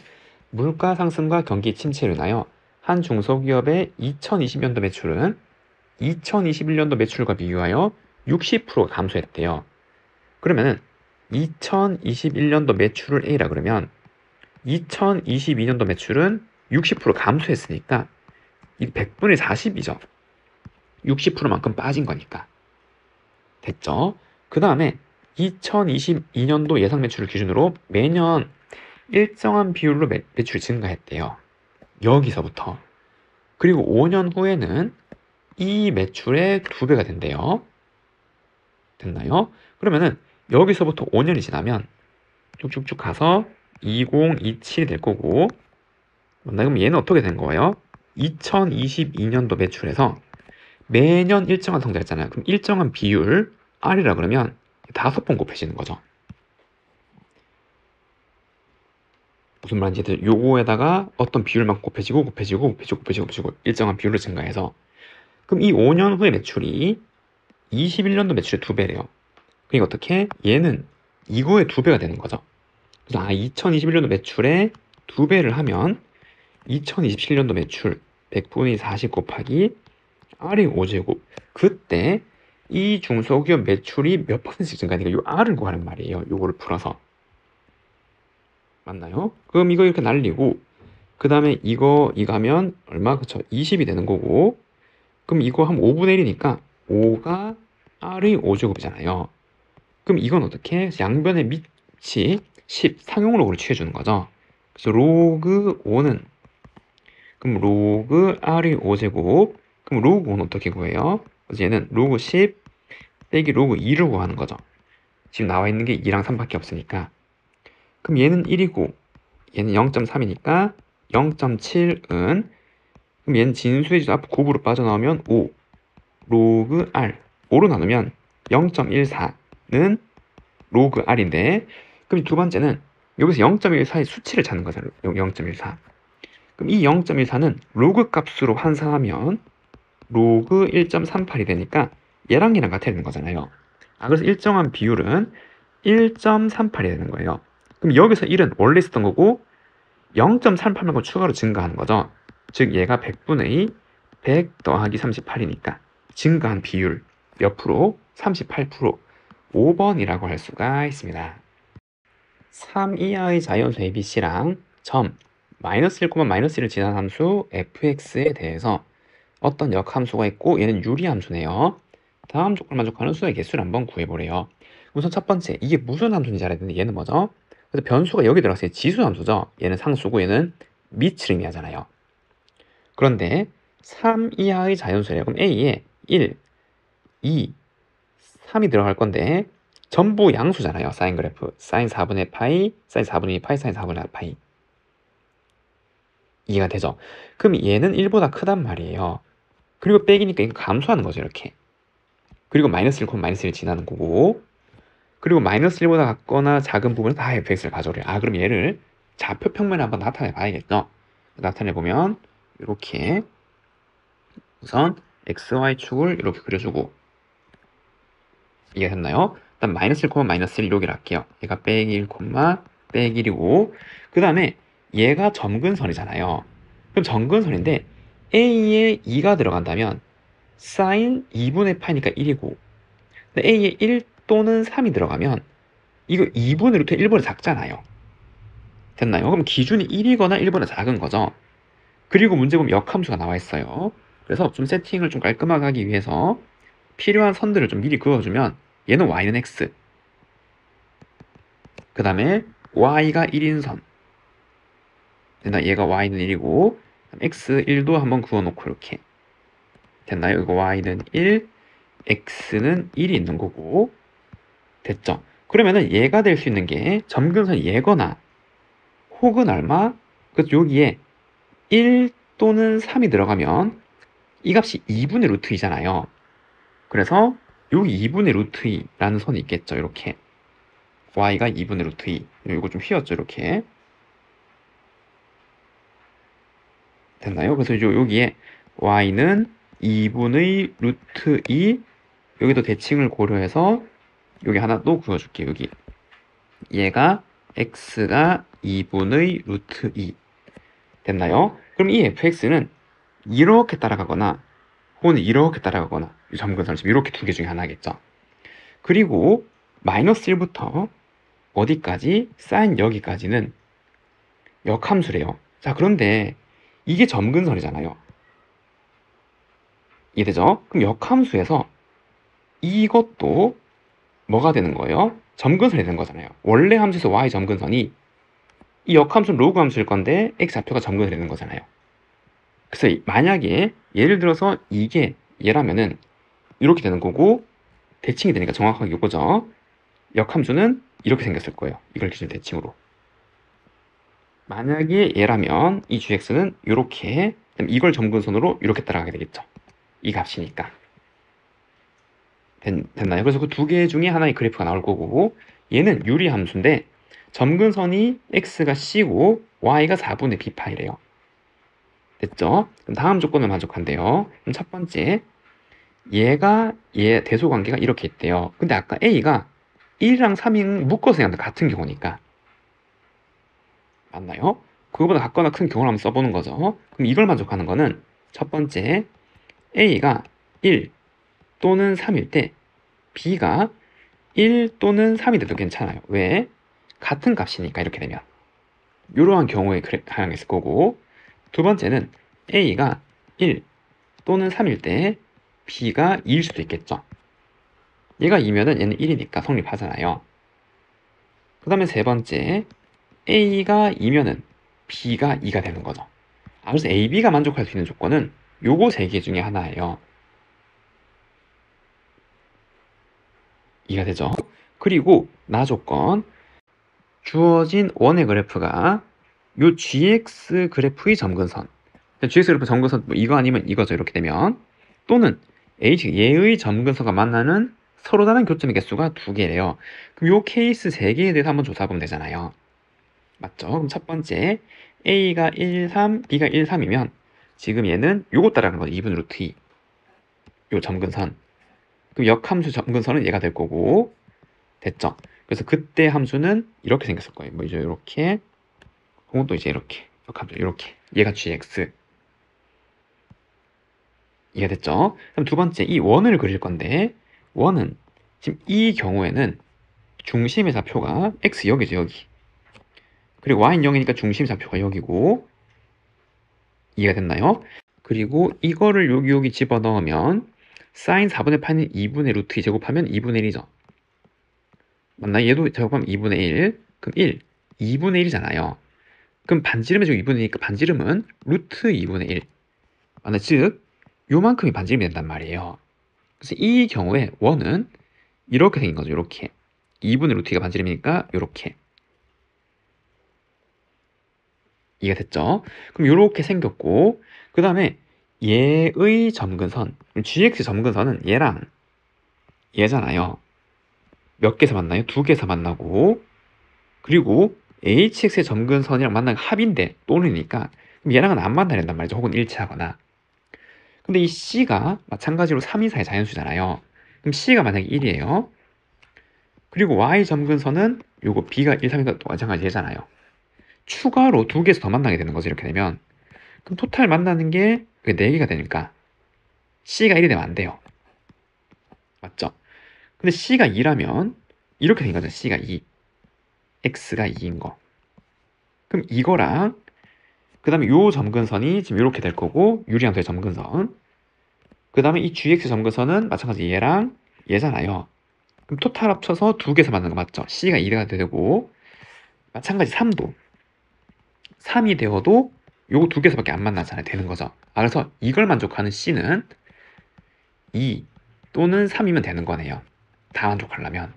[SPEAKER 1] 물가 상승과 경기 침체로 인하여 한 중소기업의 2020년도 매출은 2021년도 매출과 비교하여 60% 감소했대요. 그러면은 2021년도 매출을 A라 그러면 2022년도 매출은 60% 감소했으니까 이 100분의 40이죠. 60%만큼 빠진 거니까. 됐죠? 그 다음에 2022년도 예상 매출을 기준으로 매년 일정한 비율로 매출이 증가했대요. 여기서부터. 그리고 5년 후에는 이 매출의 2배가 된대요. 됐나요? 그러면은 여기서부터 5년이 지나면 쭉쭉쭉 가서 2027이 될 거고, 그럼 얘는 어떻게 된 거예요? 2022년도 매출에서 매년 일정한 성장했잖아요. 그럼 일정한 비율 R이라 그러면 5번 곱해지는 거죠. 무슨 말인지 요거에다가 어떤 비율만 곱해지고 일정한 비율로 증가해서, 그럼 이 5년 후의 매출이 21년도 매출의 2배래요. 그러니까 어떻게? 얘는 이거의 2배가 되는 거죠. 그래서 2021년도 매출에 2배를 하면 2027년도 매출 100분의 40 곱하기 R이 5제곱. 그때 이 중소기업 매출이 몇 %씩 증가하니까 이 R을 구하는 말이에요. 요거를 풀어서. 맞나요? 그럼 이거 이렇게 날리고, 그 다음에 이거 하면 얼마? 그쵸? 20이 되는 거고, 그럼 이거 하면 5분의 1이니까 5가 R의 5제곱이잖아요. 그럼 이건 어떻게? 양변의 밑이 10 상용로그를 취해주는 거죠. 그래서 로그 5는, 그럼 로그 R의 5제곱, 그럼 로그 5는 어떻게 구해요? 그래서 얘는 로그 10 빼기 로그 2를 구하는 거죠. 지금 나와 있는 게 2랑 3밖에 없으니까. 그럼 얘는 1이고 얘는 0.3이니까 0.7은, 그럼 얘는 진수의 지수 앞 곱으로 빠져나오면 5 로그 R 5로 나누면 0.14는 로그 R인데, 그럼 두 번째는 여기서 0.14의 수치를 찾는 거잖아요. 0.14. 그럼 이 0.14는 로그 값으로 환산하면 로그 1.38이 되니까 얘랑 같아야 되는 거잖아요. 그래서 일정한 비율은 1.38이 되는 거예요. 그럼 여기서 1은 원래 있었던 거고, 0.38만큼 추가로 증가하는 거죠. 즉 얘가 100분의 100 더하기 38이니까 증가한 비율 몇 프로? 38%. 5번이라고 할 수가 있습니다. 3 이하의 자연수 ABC랑 점 마이너스 1, 마이너스 1을 지난 함수 fx에 대해서 어떤 역함수가 있고 얘는 유리함수네요. 다음 조건을 만족하는 수의 개수를 한번 구해보래요. 우선 첫 번째, 이게 무슨 함수인지 알아야 되는데 얘는 뭐죠? 그래서 변수가 여기 들어갔어요. 지수함수죠. 얘는 상수고 얘는 밑을 의미하잖아요. 그런데 3 이하의 자연수래요. 그럼 A에 1, 2, 3이 들어갈 건데 전부 양수잖아요. 사인 그래프. 사인 4분의 파이, 사인 4분의 2 파이, 사인 4분의 파이. 이해가 되죠? 그럼 얘는 1보다 크단 말이에요. 그리고 빼기니까 이거 감소하는 거죠. 이렇게. 그리고 마이너스 1, 마이너스 1 지나는 거고, 그리고 마이너스 1보다 작거나 작은 부분은 다 fx를 가져오래요. 그럼 얘를 좌표 평면에 한번 나타내 봐야겠죠? 나타내 보면 이렇게 우선 xy축을 이렇게 그려주고, 이해 됐나요? 일단 마이너스 1, 마이너스 1 이렇게 할게요. 얘가 빼기 1, 빼기 1이고, 그 다음에 얘가 점근선이잖아요. 그럼 점근선인데 a에 2가 들어간다면 사인 2분의 파이니까 1이고, 근데 a에 1 또는 3이 들어가면 이거 2분의 루트 1보다 작잖아요. 됐나요? 그럼 기준이 1이거나 1보다 작은 거죠. 그리고 문제 보면 역함수가 나와 있어요. 그래서 좀 세팅을 좀 깔끔하게 하기 위해서 필요한 선들을 좀 미리 그어주면 얘는 y는 x, 그 다음에 y가 1인 선, 됐나? 얘가 y는 1이고 x 1도 한번 그어놓고 이렇게 됐나요? 이거 y는 1, x는 1이 있는 거고, 됐죠? 그러면은 얘가 될 수 있는 게 점근선이 얘거나 혹은 얼마? 그래서 여기에 1 또는 3이 들어가면 이 값이 2분의 루트 2잖아요. 그래서 여기 2분의 루트 2라는 선이 있겠죠. 이렇게 y가 2분의 루트 2. 이거 좀 휘었죠. 이렇게 됐나요? 그래서 여기에 y는 2분의 루트 2, 여기도 대칭을 고려해서 여기 하나 또 그어줄게요. 여기 얘가 x가 2분의 루트 2 됐나요? 그럼 이 fx는 이렇게 따라가거나 혹은 이렇게 따라가거나 이 점근선을 이렇게 두 개 중에 하나겠죠. 그리고 마이너스 1부터 어디까지? 사인 여기까지는 역함수래요. 자, 그런데 이게 점근선이잖아요. 이해되죠? 그럼 역함수에서 이것도 뭐가 되는 거예요? 점근선이 되는 거잖아요. 원래 함수에서 y 점근선이 이 역함수는 로그 함수일 건데 x 좌표가 점근이 되는 거잖아요. 그래서 만약에 예를 들어서 이게 얘라면은 이렇게 되는 거고 대칭이 되니까 정확하게 이거죠. 역함수는 이렇게 생겼을 거예요. 이걸 기준 대칭으로. 만약에 얘라면 이 gx는 이렇게, 이걸 점근선으로 이렇게 따라가게 되겠죠. 이 값이니까. 됐나요? 그래서 그 두 개 중에 하나의 그래프가 나올 거고, 얘는 유리함수인데 점근선이 x가 c고 y가 4분의 b파이래요. 됐죠? 그럼 다음 조건을 만족한대요. 그럼 첫 번째, 얘 대소관계가 이렇게 있대요. 근데 아까 a가 1이랑 3이 묶어서 그냥 같은 경우니까 맞나요? 그거보다 같거나 큰 경우를 한번 써보는 거죠. 그럼 이걸 만족하는 거는 첫 번째, a가 1 또는 3일 때 b가 1 또는 3이 돼도 괜찮아요. 왜? 같은 값이니까 이렇게 되면 이러한 경우에 사용했을 거고, 두 번째는 a가 1 또는 3일 때 b가 2일 수도 있겠죠. 얘가 2면은 얘는 1이니까 성립하잖아요. 그 다음에 세 번째, a가 2면은 b가 2가 되는 거죠. 그래서 a, b가 만족할 수 있는 조건은 요거 세 개 중에 하나예요. 이해가 되죠? 그리고 나 조건, 주어진 원의 그래프가 요 gx 그래프의 점근선, gx 그래프 점근선 뭐 이거 아니면 이거죠. 이렇게 되면, 또는 얘의 점근선과 만나는 서로 다른 교점의 개수가 2개래요. 그럼 요 케이스 3개에 대해서 한번 조사해보면 되잖아요. 맞죠? 그럼 첫 번째, a가 1, 3, b가 1, 3이면 지금 얘는 요거 따라가는 거죠. 2분의 루트 2. 요 점근선. 그럼 역함수 점근선은 얘가 될 거고, 됐죠? 그래서 그때 함수는 이렇게 생겼을 거예요. 뭐 이제 이렇게 그건 또 이제 이렇게 이렇게 얘가 gx 이해됐죠? 그럼 두 번째 이 원을 그릴 건데 원은 지금 이 경우에는 중심의 좌표가 x 여기죠 여기. 그리고 y는 0이니까 중심의 좌표가 여기고 이해가 됐나요? 그리고 이거를 여기 집어넣으면 사인 4분의 8은 2분의 루트 2 제곱하면 2분의 1이죠. 맞나? 얘도 제곱하면 2분의 1. 그럼 1. 2분의 1이잖아요. 그럼 반지름에 지금 2분의 1이니까 반지름은 루트 2분의 1. 맞나? 즉 요만큼이 반지름이 된단 말이에요. 그래서 이 경우에 원은 이렇게 생긴 거죠. 이렇게. 2분의 루트 2가 반지름이니까 이렇게. 이해가 됐죠? 그럼 이렇게 생겼고 그 다음에 얘의 점근선 gx 점근선은 얘랑 얘잖아요. 몇 개에서 만나요? 두 개에서 만나고 그리고 hx의 점근선이랑 만나는 합인데 또는이니까 그럼 얘랑은 안 만나야 된단 말이죠. 혹은 일치하거나. 근데 이 c가 마찬가지로 3, 2, 4의 자연수잖아요. 그럼 c가 만약에 1이에요. 그리고 y 점근선은 요거 b가 1, 3이니까 또 마찬가지 얘잖아요. 추가로 두 개에서 더 만나게 되는 거죠. 이렇게 되면. 그럼 토탈 만나는 게 4개가 되니까 C가 1이 되면 안 돼요. 맞죠? 근데 C가 2라면 이렇게 된 거죠. C가 2. X가 2인 거. 그럼 이거랑 그 다음에 요 점근선이 지금 이렇게 될 거고 유리함수의 점근선. 그 다음에 이 GX 점근선은 마찬가지 얘랑 얘잖아요. 그럼 토탈 합쳐서 두 개에서 만나는 거 맞죠? C가 2가 되고 마찬가지 3도 3이 되어도 요거 두 개에서밖에 안 만나잖아요. 되는 거죠. 그래서 이걸 만족하는 C는 2 또는 3이면 되는 거네요. 다 만족하려면.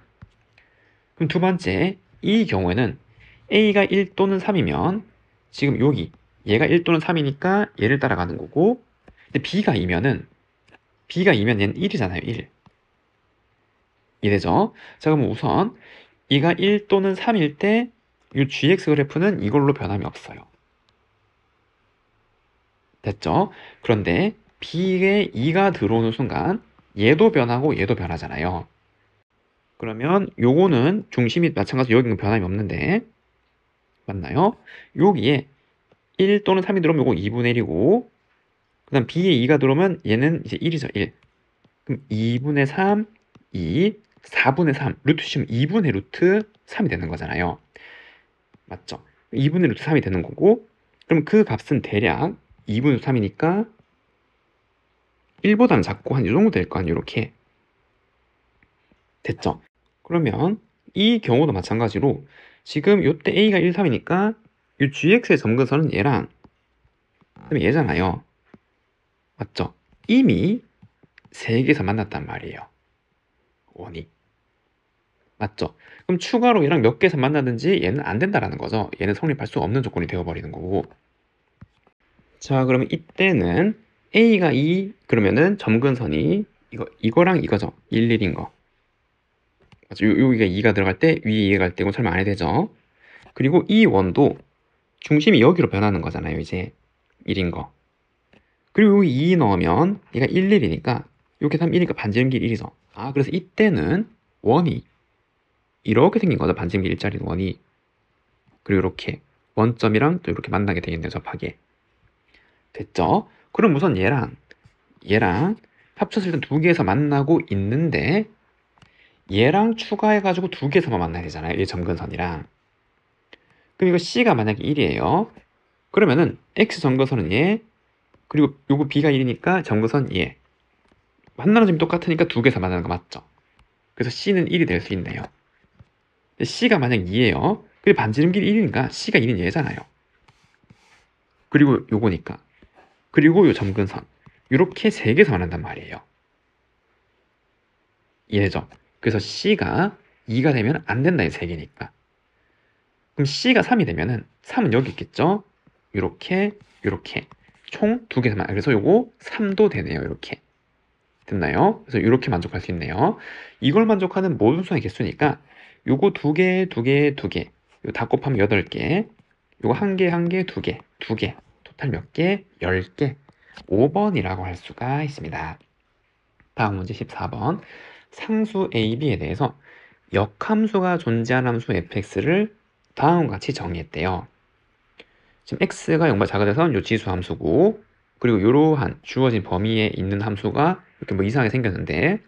[SPEAKER 1] 그럼 두 번째, 이 경우에는 A가 1 또는 3이면 지금 여기 얘가 1 또는 3이니까 얘를 따라가는 거고 근데 B가 2면 얘는 1이잖아요. 1. 이해되죠? 자 그럼 우선 얘가 1 또는 3일 때 이 gx 그래프는 이걸로 변함이 없어요. 됐죠? 그런데 B에 2가 들어오는 순간 얘도 변하고 얘도 변하잖아요. 그러면 요거는 중심이 마찬가지로 여기는 변함이 없는데 맞나요? 여기에 1 또는 3이 들어오면 요거 2분의 1이고 그 다음 B에 2가 들어오면 얘는 이제 1이죠. 1. 그럼 2분의 3, 2, 4분의 3 루트 치면 2분의 루트 3이 되는 거잖아요. 맞죠? 2분의 루트 3이 되는 거고 그럼 그 값은 대략 2분의 루트 3이니까 1보다는 작고 한 이 정도 될 거 아니에요. 이렇게 됐죠? 그러면 이 경우도 마찬가지로 지금 요때 A가 1, 3이니까 이 GX의 점근선은 얘랑 그다음에 얘잖아요. 맞죠? 이미 3개에서 만났단 말이에요. 원이. 맞죠? 그럼 추가로 얘랑 몇 개에서 만나든지 얘는 안 된다라는 거죠. 얘는 성립할 수 없는 조건이 되어버리는 거고. 자, 그러면 이때는 A가 2 그러면은 점근선이 이거랑 이거죠. 1, 1인 거. 맞죠? 여기가 2가 들어갈 때 위에 2가 갈 때고 설명 안 해도 되죠? 그리고 이 원도 중심이 여기로 변하는 거잖아요. 이제 1인 거. 그리고 2 넣으면 얘가 1, 1이니까 이렇게 하면 1이니까 반지름길 1이죠. 그래서 이때는 원이 이렇게 생긴 거죠. 반지름길 1짜리 원이. 그리고 이렇게 원점이랑 또 이렇게 만나게 되겠네요. 접하게. 됐죠? 그럼 우선 얘랑 합쳤을 때 두 개에서 만나고 있는데 얘랑 추가해가지고 두 개에서만 만나야 되잖아요. 얘 점근선이랑. 그럼 이거 C가 만약에 1이에요. 그러면은 X 점근선은 얘, 그리고 요거 B가 1이니까 점근선 얘. 만나는 점이 똑같으니까 두 개에서 만나는 거 맞죠? 그래서 C는 1이 될 수 있네요. 근데 C가 만약 2예요. 그리고 반지름길이 1이니까 C가 1은 얘잖아요. 그리고 요거니까. 그리고 요 점근선. 이렇게 세 개에서 만난단 말이에요. 이해죠? 그래서 C가 2가 되면 안 된다, 이 세 개니까. 그럼 C가 3이 되면은 3은 여기 있겠죠? 요렇게 총 두 개에서 그래서 요거 3도 되네요. 이렇게. 됐나요? 그래서 이렇게 만족할 수 있네요. 이걸 만족하는 모든 수의 개수니까 요거 두 개, 두 개, 두 개. 요 다 곱하면 8개. 요거 한 개, 한 개, 두 개, 두 개. 토탈 몇 개? 10개. 5번이라고 할 수가 있습니다. 다음 문제 14번. 상수 A, B에 대해서 역함수가 존재하는 함수 fx를 다음과 같이 정의했대요. 지금 x가 0보다 작아져서 요 지수 함수고, 그리고 이러한 주어진 범위에 있는 함수가 이렇게 뭐 이상하게 생겼는데,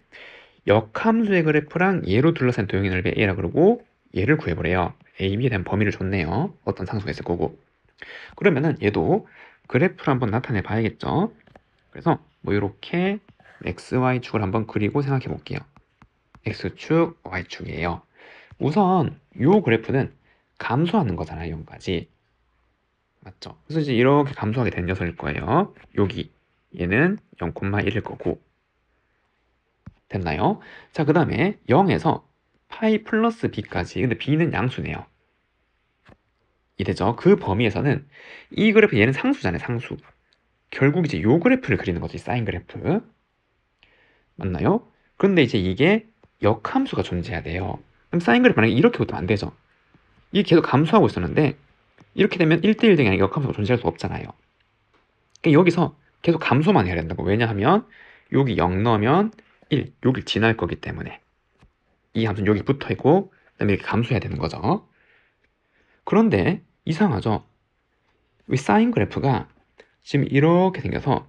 [SPEAKER 1] 역함수의 그래프랑 얘로 둘러싼 도형의 넓이 a라 그러고 얘를 구해보래요. a, b에 대한 범위를 줬네요. 어떤 상수가 있을 거고. 그러면은 얘도 그래프를 한번 나타내 봐야겠죠. 그래서 뭐 이렇게 x, y축을 한번 그리고 생각해 볼게요. x축, y축이에요. 우선 요 그래프는 감소하는 거잖아요. 0까지. 맞죠? 그래서 이제 이렇게 감소하게 된 녀석일 거예요. 여기 얘는 0,1일 거고. 됐나요? 자, 그 다음에 0에서 파이 플러스 b까지. 근데 b는 양수네요. 이되죠? 그 범위에서는 이 그래프, 얘는 상수잖아요. 상수. 결국 이제 요 그래프를 그리는 거지. 사인 그래프. 맞나요? 그런데 이제 이게 역함수가 존재해야 돼요. 그럼 사인 그래프 만약에 이렇게 붙으면 안 되죠. 이게 계속 감소하고 있었는데 이렇게 되면 1대1 등이 아니라 역함수가 존재할 수 없잖아요. 그러니까 여기서 계속 감소만 해야 된다고. 왜냐하면 여기 0 넣으면 1, 여길 지날 거기 때문에 이 함수는 여기 붙어 있고 그다음에 이렇게 감소해야 되는 거죠. 그런데 이상하죠? 이 사인 그래프가 지금 이렇게 생겨서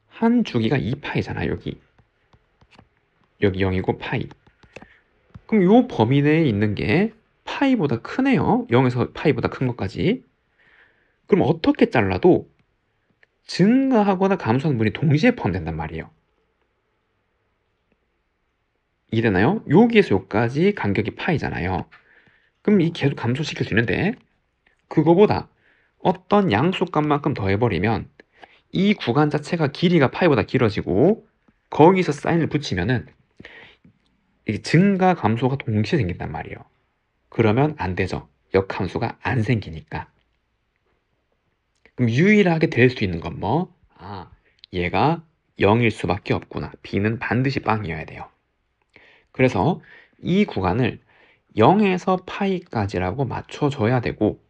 [SPEAKER 1] 한 주기가 2파이잖아요. 여기 0이고 파이. 그럼 요 범위 내에 있는 게 파이보다 크네요. 0에서 파이보다 큰 것까지. 그럼 어떻게 잘라도 증가하거나 감소하는 분이 동시에 포함된단 말이에요. 이해되나요? 여기에서 여기까지 간격이 파이잖아요. 그럼 이 계속 감소시킬 수 있는데 그거보다 어떤 양수값만큼 더해버리면 이 구간 자체가 길이가 파이보다 길어지고 거기서 사인을 붙이면은 이게 증가 감소가 동시에 생긴단 말이에요. 그러면 안 되죠. 역함수가 안 생기니까. 그럼 유일하게 될 수 있는 건 뭐? 아, 얘가 0일 수밖에 없구나. b는 반드시 빵이어야 돼요. 그래서 이 구간을 0에서 파이까지라고 맞춰줘야 되고,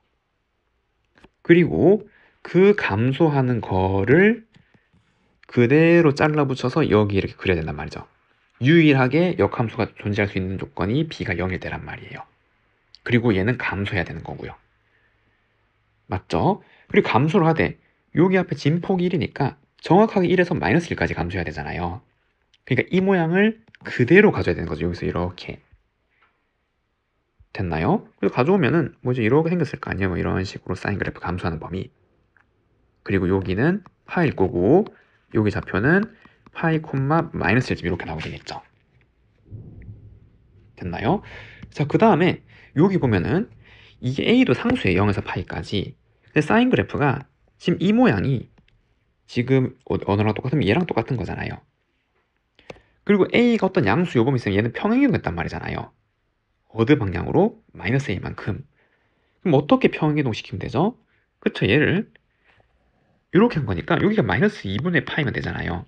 [SPEAKER 1] 그리고 그 감소하는 거를 그대로 잘라 붙여서 여기 이렇게 그려야 된단 말이죠. 유일하게 역함수가 존재할 수 있는 조건이 b가 0일 때란 말이에요. 그리고 얘는 감소해야 되는 거고요. 맞죠? 그리고 감소를 하되 여기 앞에 진폭이 1이니까 정확하게 1에서 마이너스 1까지 감소해야 되잖아요. 그러니까 이 모양을 그대로 가져야 되는 거죠. 여기서 이렇게. 됐나요? 그래서 가져오면은 뭐지 이렇게 생겼을 거 아니에요. 뭐 이런 식으로 사인 그래프 감소하는 범위. 그리고 여기는 파일 거고 여기 좌표는 파이 콤마 마이너스 1점 이렇게 나오게 되겠죠. 됐나요? 자, 그 다음에 여기 보면은 이게 a도 상수예요. 0에서 파이까지. 근데 사인 그래프가 지금 이 모양이 지금 어느랑 똑같으면 얘랑 똑같은 거잖아요. 그리고 a가 어떤 양수 요범이 있으면 얘는 평행이동했단 말이잖아요. 어느 방향으로? 마이너스 a만큼. 그럼 어떻게 평행이동 시키면 되죠? 그쵸, 얘를 이렇게 한 거니까 여기가 마이너스 2분의 파이면 되잖아요.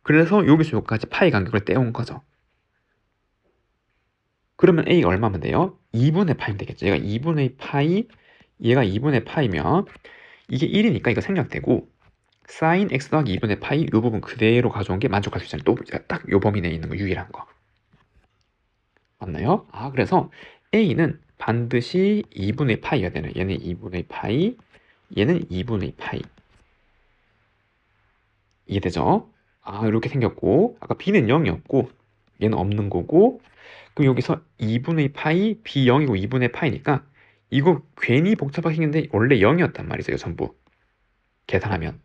[SPEAKER 1] 그래서 여기서 여기까지 파이 간격을 떼온 거죠. 그러면 a가 얼마면 돼요? 2분의 파이면 되겠죠. 얘가 2분의 파이, 얘가 2분의 파이면 이게 1이니까 이거 생략되고 sin x 더하기 2분의 파이 이 부분 그대로 가져온 게 만족할 수 있잖아요. 또 딱 요 범위 내에 있는 거 유일한 거. 맞나요? 아, 그래서 a는 반드시 2분의 파이여야 되는. 얘는 2분의 파이, 얘는 2분의 파이. 이해되죠? 아, 이렇게 생겼고 아까 b는 0이었고 얘는 없는 거고 그럼 여기서 2분의 파이, b 0이고 2분의 파이니까 이거 괜히 복잡하게 생겼는데 원래 0이었단 말이죠. 이거 전부 계산하면.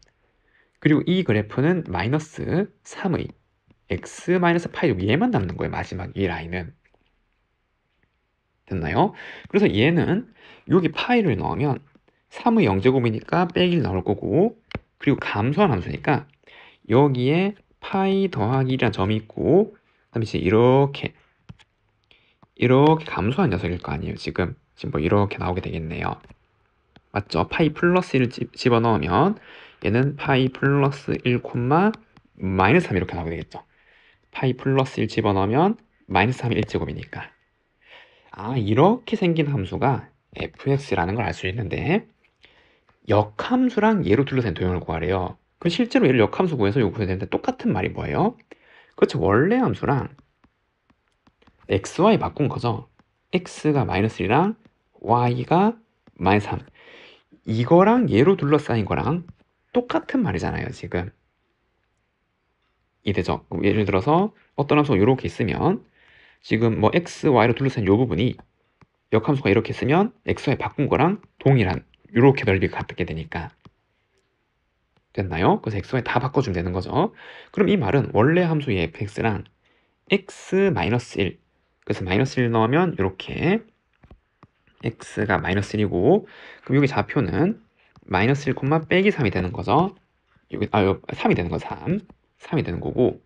[SPEAKER 1] 그리고 이 그래프는 마이너스 3의 x 마이너스 파이 얘만 남는 거예요. 마지막 이 라인은. 됐나요? 그래서 얘는 여기 파이를 넣으면 3의 0제곱이니까 빼기 1 나올 거고 그리고 감소한 함수니까 여기에 파이 더하기 1이라는 점이 있고 그 다음에 이제 이렇게 감소한 녀석일 거 아니에요. 지금 뭐 이렇게 나오게 되겠네요. 맞죠? 파이 플러스 1을 집어넣으면 얘는 파이 플러스 1 콤마 마이너스 3 이렇게 나오게 되겠죠. 파이 플러스 1 집어넣으면 마이너스 3이 1제곱이니까. 아, 이렇게 생긴 함수가 fx라는 걸 알 수 있는데 역함수랑 얘로 둘러싼 도형을 구하래요. 그 실제로 얘를 역함수 구해서 이거 구해야 되는데 똑같은 말이 뭐예요? 그렇죠. 원래 함수랑 xy 바꾼 거죠. x가 마이너스 1이랑 y가 마이너스 3. 이거랑 얘로 둘러싸인 거랑 똑같은 말이잖아요, 지금. 이해되죠? 예를 들어서 어떤 함수가 이렇게 있으면 지금 뭐 x, y로 둘러싼 이 부분이 역함수가 이렇게 쓰면 x, y 바꾼 거랑 동일한 이렇게 넓이가 같게 되니까. 됐나요? 그래서 x, y 다 바꿔주면 되는 거죠. 그럼 이 말은 원래 함수의 fx랑 x-1, 그래서 -1 넣으면 이렇게 x가 -1이고, 그럼 여기 좌표는 -1, 빼기 3이 되는 거죠. 여기 3이 되는 거 3이 되는 거고,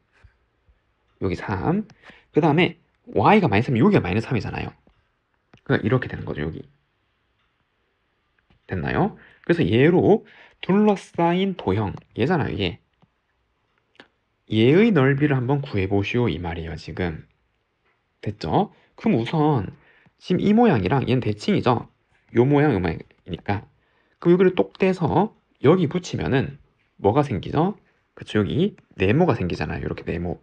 [SPEAKER 1] 여기 3. 그 다음에 y가 -3, 여기가 -3이잖아요. 그러니까 이렇게 되는 거죠, 여기. 됐나요? 그래서 얘로 둘러싸인 도형, 얘잖아요, 얘. 얘의 넓이를 한번 구해보시오, 이 말이에요, 지금. 됐죠? 그럼 우선 지금 이 모양이랑 얘는 대칭이죠? 요 모양, 요 모양이니까. 그럼 여기를 똑 떼서 여기 붙이면은 뭐가 생기죠? 그쵸, 여기 네모가 생기잖아요. 이렇게 네모.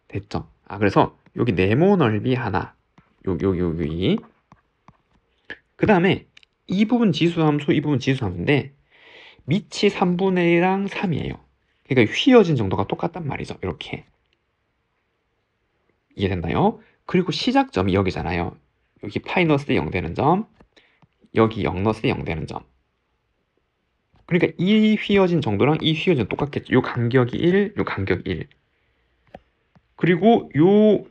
[SPEAKER 1] 됐죠? 그래서 여기 네모 넓이 하나, 여기. 그 다음에 이 부분 지수함수, 이 부분 지수함수인데 밑이 3분의 1이랑 3이에요. 그러니까 휘어진 정도가 똑같단 말이죠. 이렇게. 이해됐나요? 그리고 시작점이 여기잖아요. 여기 파이 넣었을 때 0 되는 점, 여기 0 넣었을 때 0 되는 점. 그러니까 이 휘어진 정도랑 이 휘어진 똑같겠죠. 요 간격이 1, 요 간격이 1. 그리고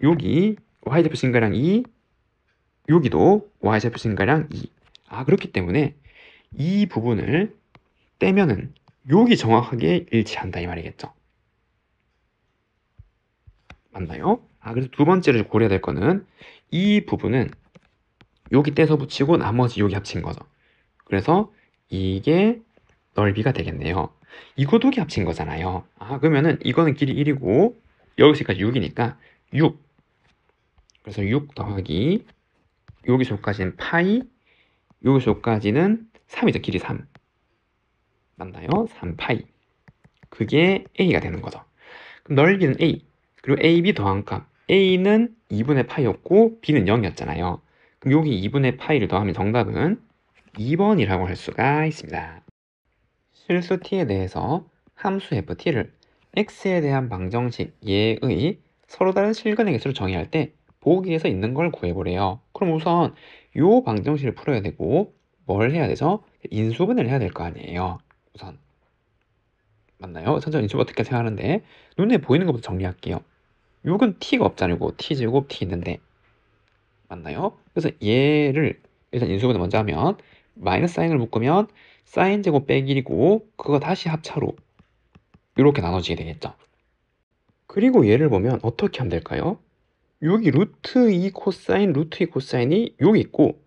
[SPEAKER 1] 여기 y좌표 증가량 2, 여기도 y좌표 증가량 2. 그렇기 때문에 이 부분을 떼면은 여기 정확하게 일치한다 이 말이겠죠. 맞나요? 그래서 두 번째로 고려해야 될 거는 이 부분은 여기 떼서 붙이고 나머지 여기 합친 거죠. 그래서 이게 넓이가 되겠네요. 이거 두 개 합친 거잖아요. 그러면은 이거는 길이 1이고 여기서까지 6이니까 6. 그래서 6 더하기 여기서까지는 파이, 여기서까지는 3이죠. 길이 3. 맞나요? 3파이. 그게 A가 되는 거죠. 그럼 넓이는 A. 그리고 AB 더한 값. A는 2분의 파이였고 B는 0이었잖아요. 그럼 여기 2분의 파이를 더하면 정답은 2번이라고 할 수가 있습니다. 실수 t에 대해서 함수 ft를 x에 대한 방정식 얘의 서로 다른 실근의 개수를 정의할 때 보기에서 있는 걸 구해보래요. 그럼 우선 요 방정식을 풀어야 되고 뭘 해야 되죠? 인수분해를 해야 될 거 아니에요. 우선 맞나요? 천천히 인수 어떻게 생각하는데 눈에 보이는 것부터 정리할게요. 6은 t가 없잖아요. t제곱 t 있는데 맞나요? 그래서 얘를 일단 인수분해 먼저 하면 마이너스 사인을 묶으면 사인 제곱 빼기 1이고 그거 다시 합차로 이렇게 나눠지게 되겠죠. 그리고 얘를 보면 어떻게 하면 될까요? 여기 루트 2 코사인, 루트 2 코사인이 여기 있고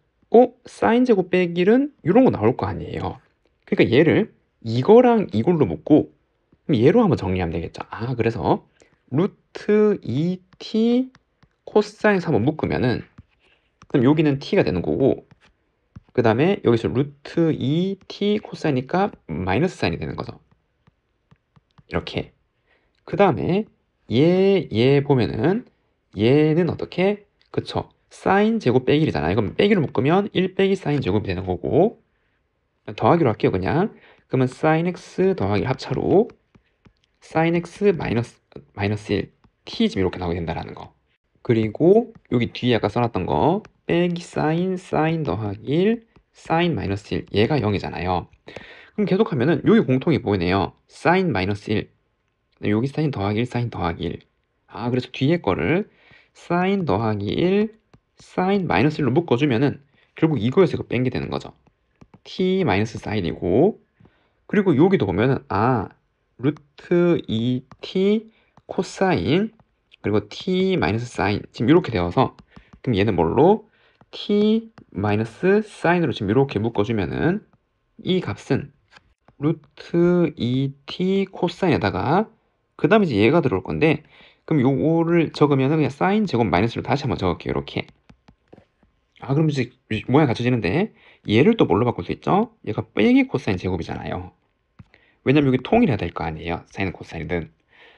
[SPEAKER 1] 사인 제곱 빼기 1은 이런 거 나올 거 아니에요. 그러니까 얘를 이거랑 이걸로 묶고 그럼 얘로 한번 정리하면 되겠죠. 그래서 루트 2t 코사인 3을 묶으면은 그럼 여기는 t가 되는 거고 그 다음에 여기서 루트 2t 코사이니까 마이너스 사인이 되는 거죠. 이렇게. 그 다음에 얘 보면은 얘는 어떻게? 그쵸. 사인 제곱 빼기 1이잖아. 이건 빼기를 묶으면 1 빼기 사인 제곱이 되는 거고 더하기로 할게요 그냥. 그러면 사인 x 더하기 합차로 사인 x 마이너스 1 t 지금 이렇게 나오게 된다라는 거. 그리고 여기 뒤에 아까 써놨던 거 빼기 사인 더하기 1 사인 마이너스 1 얘가 0이잖아요. 그럼 계속하면은 여기 공통이 보이네요. 사인 마이너스 1 여기 사인 더하기 1 사인 더하기 1 그래서 뒤에 거를 사인 더하기 1 사인 마이너스 1로 묶어주면은 결국 이거에서 이거 뺀 게 되는 거죠. t 마이너스 사인이고 그리고 여기도 보면은 루트 2t 코사인 그리고 t 마이너스 사인 지금 이렇게 되어서 그럼 얘는 뭘로 t 마이너스 사인으로 지금 이렇게 묶어주면은 이 값은 루트 2t 코사인에다가 그 다음에 이제 얘가 들어올 건데 그럼 요거를 적으면은 그냥 사인 제곱 마이너스로 다시 한번 적을게요. 이렇게. 그럼 이제 모양이 갖춰지는데 얘를 또 뭘로 바꿀 수 있죠? 얘가 빼기 코사인 제곱이잖아요. 왜냐면 여기 통일해야 될 거 아니에요. 사인은 코사인이든.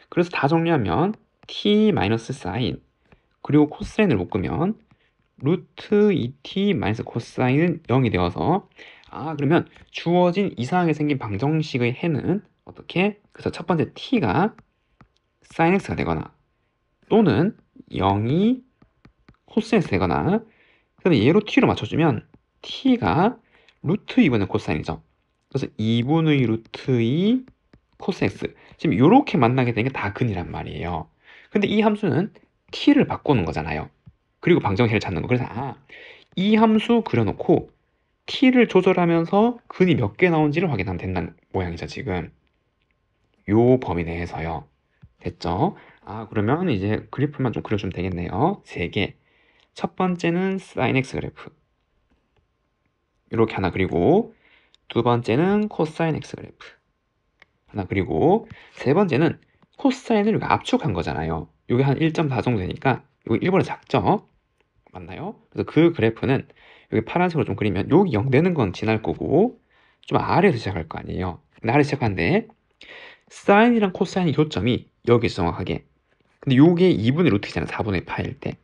[SPEAKER 1] 그래서 다 정리하면 t 마이너스 사인 그리고 코사인을 묶으면 루트 2t 마이너스 코사인은 0이 되어서 그러면 주어진 이상하게 생긴 방정식의 해는 어떻게? 그래서 첫 번째 t가 sin x가 되거나 또는 0이 코사인 x 되거나 근데 얘로 t로 맞춰주면 t가 루트 2분의 코사인이죠. 그래서 2분의 루트 2 코사인 x 지금 이렇게 만나게 되는 게 다 근이란 말이에요. 근데 이 함수는 t를 바꾸는 거잖아요. 그리고 방정식을 찾는 거. 그래서 이 함수 그려놓고 t를 조절하면서 근이 몇 개 나온지를 확인하면 된다는 모양이죠. 지금 요 범위 내에서요. 됐죠? 그러면 이제 그래프만 좀 그려주면 되겠네요. 3개. 첫 번째는 sin x 그래프 이렇게 하나 그리고 두 번째는 코사인 x 그래프 하나 그리고 세 번째는 코사인을 이렇게 압축한 거잖아요. 이게 한 1.4 정도 되니까 이거 일본에 작죠? 맞나요? 그래서 그 그래프는 여기 파란색으로 좀 그리면 여기 0 되는 건 지날 거고 좀 아래에서 시작할 거 아니에요. 근데 아래 시작하는데 사인이랑 코사인의 교점이 여기서 정확하게 근데 요게 2분의 루트잖아요. 4분의 파일 때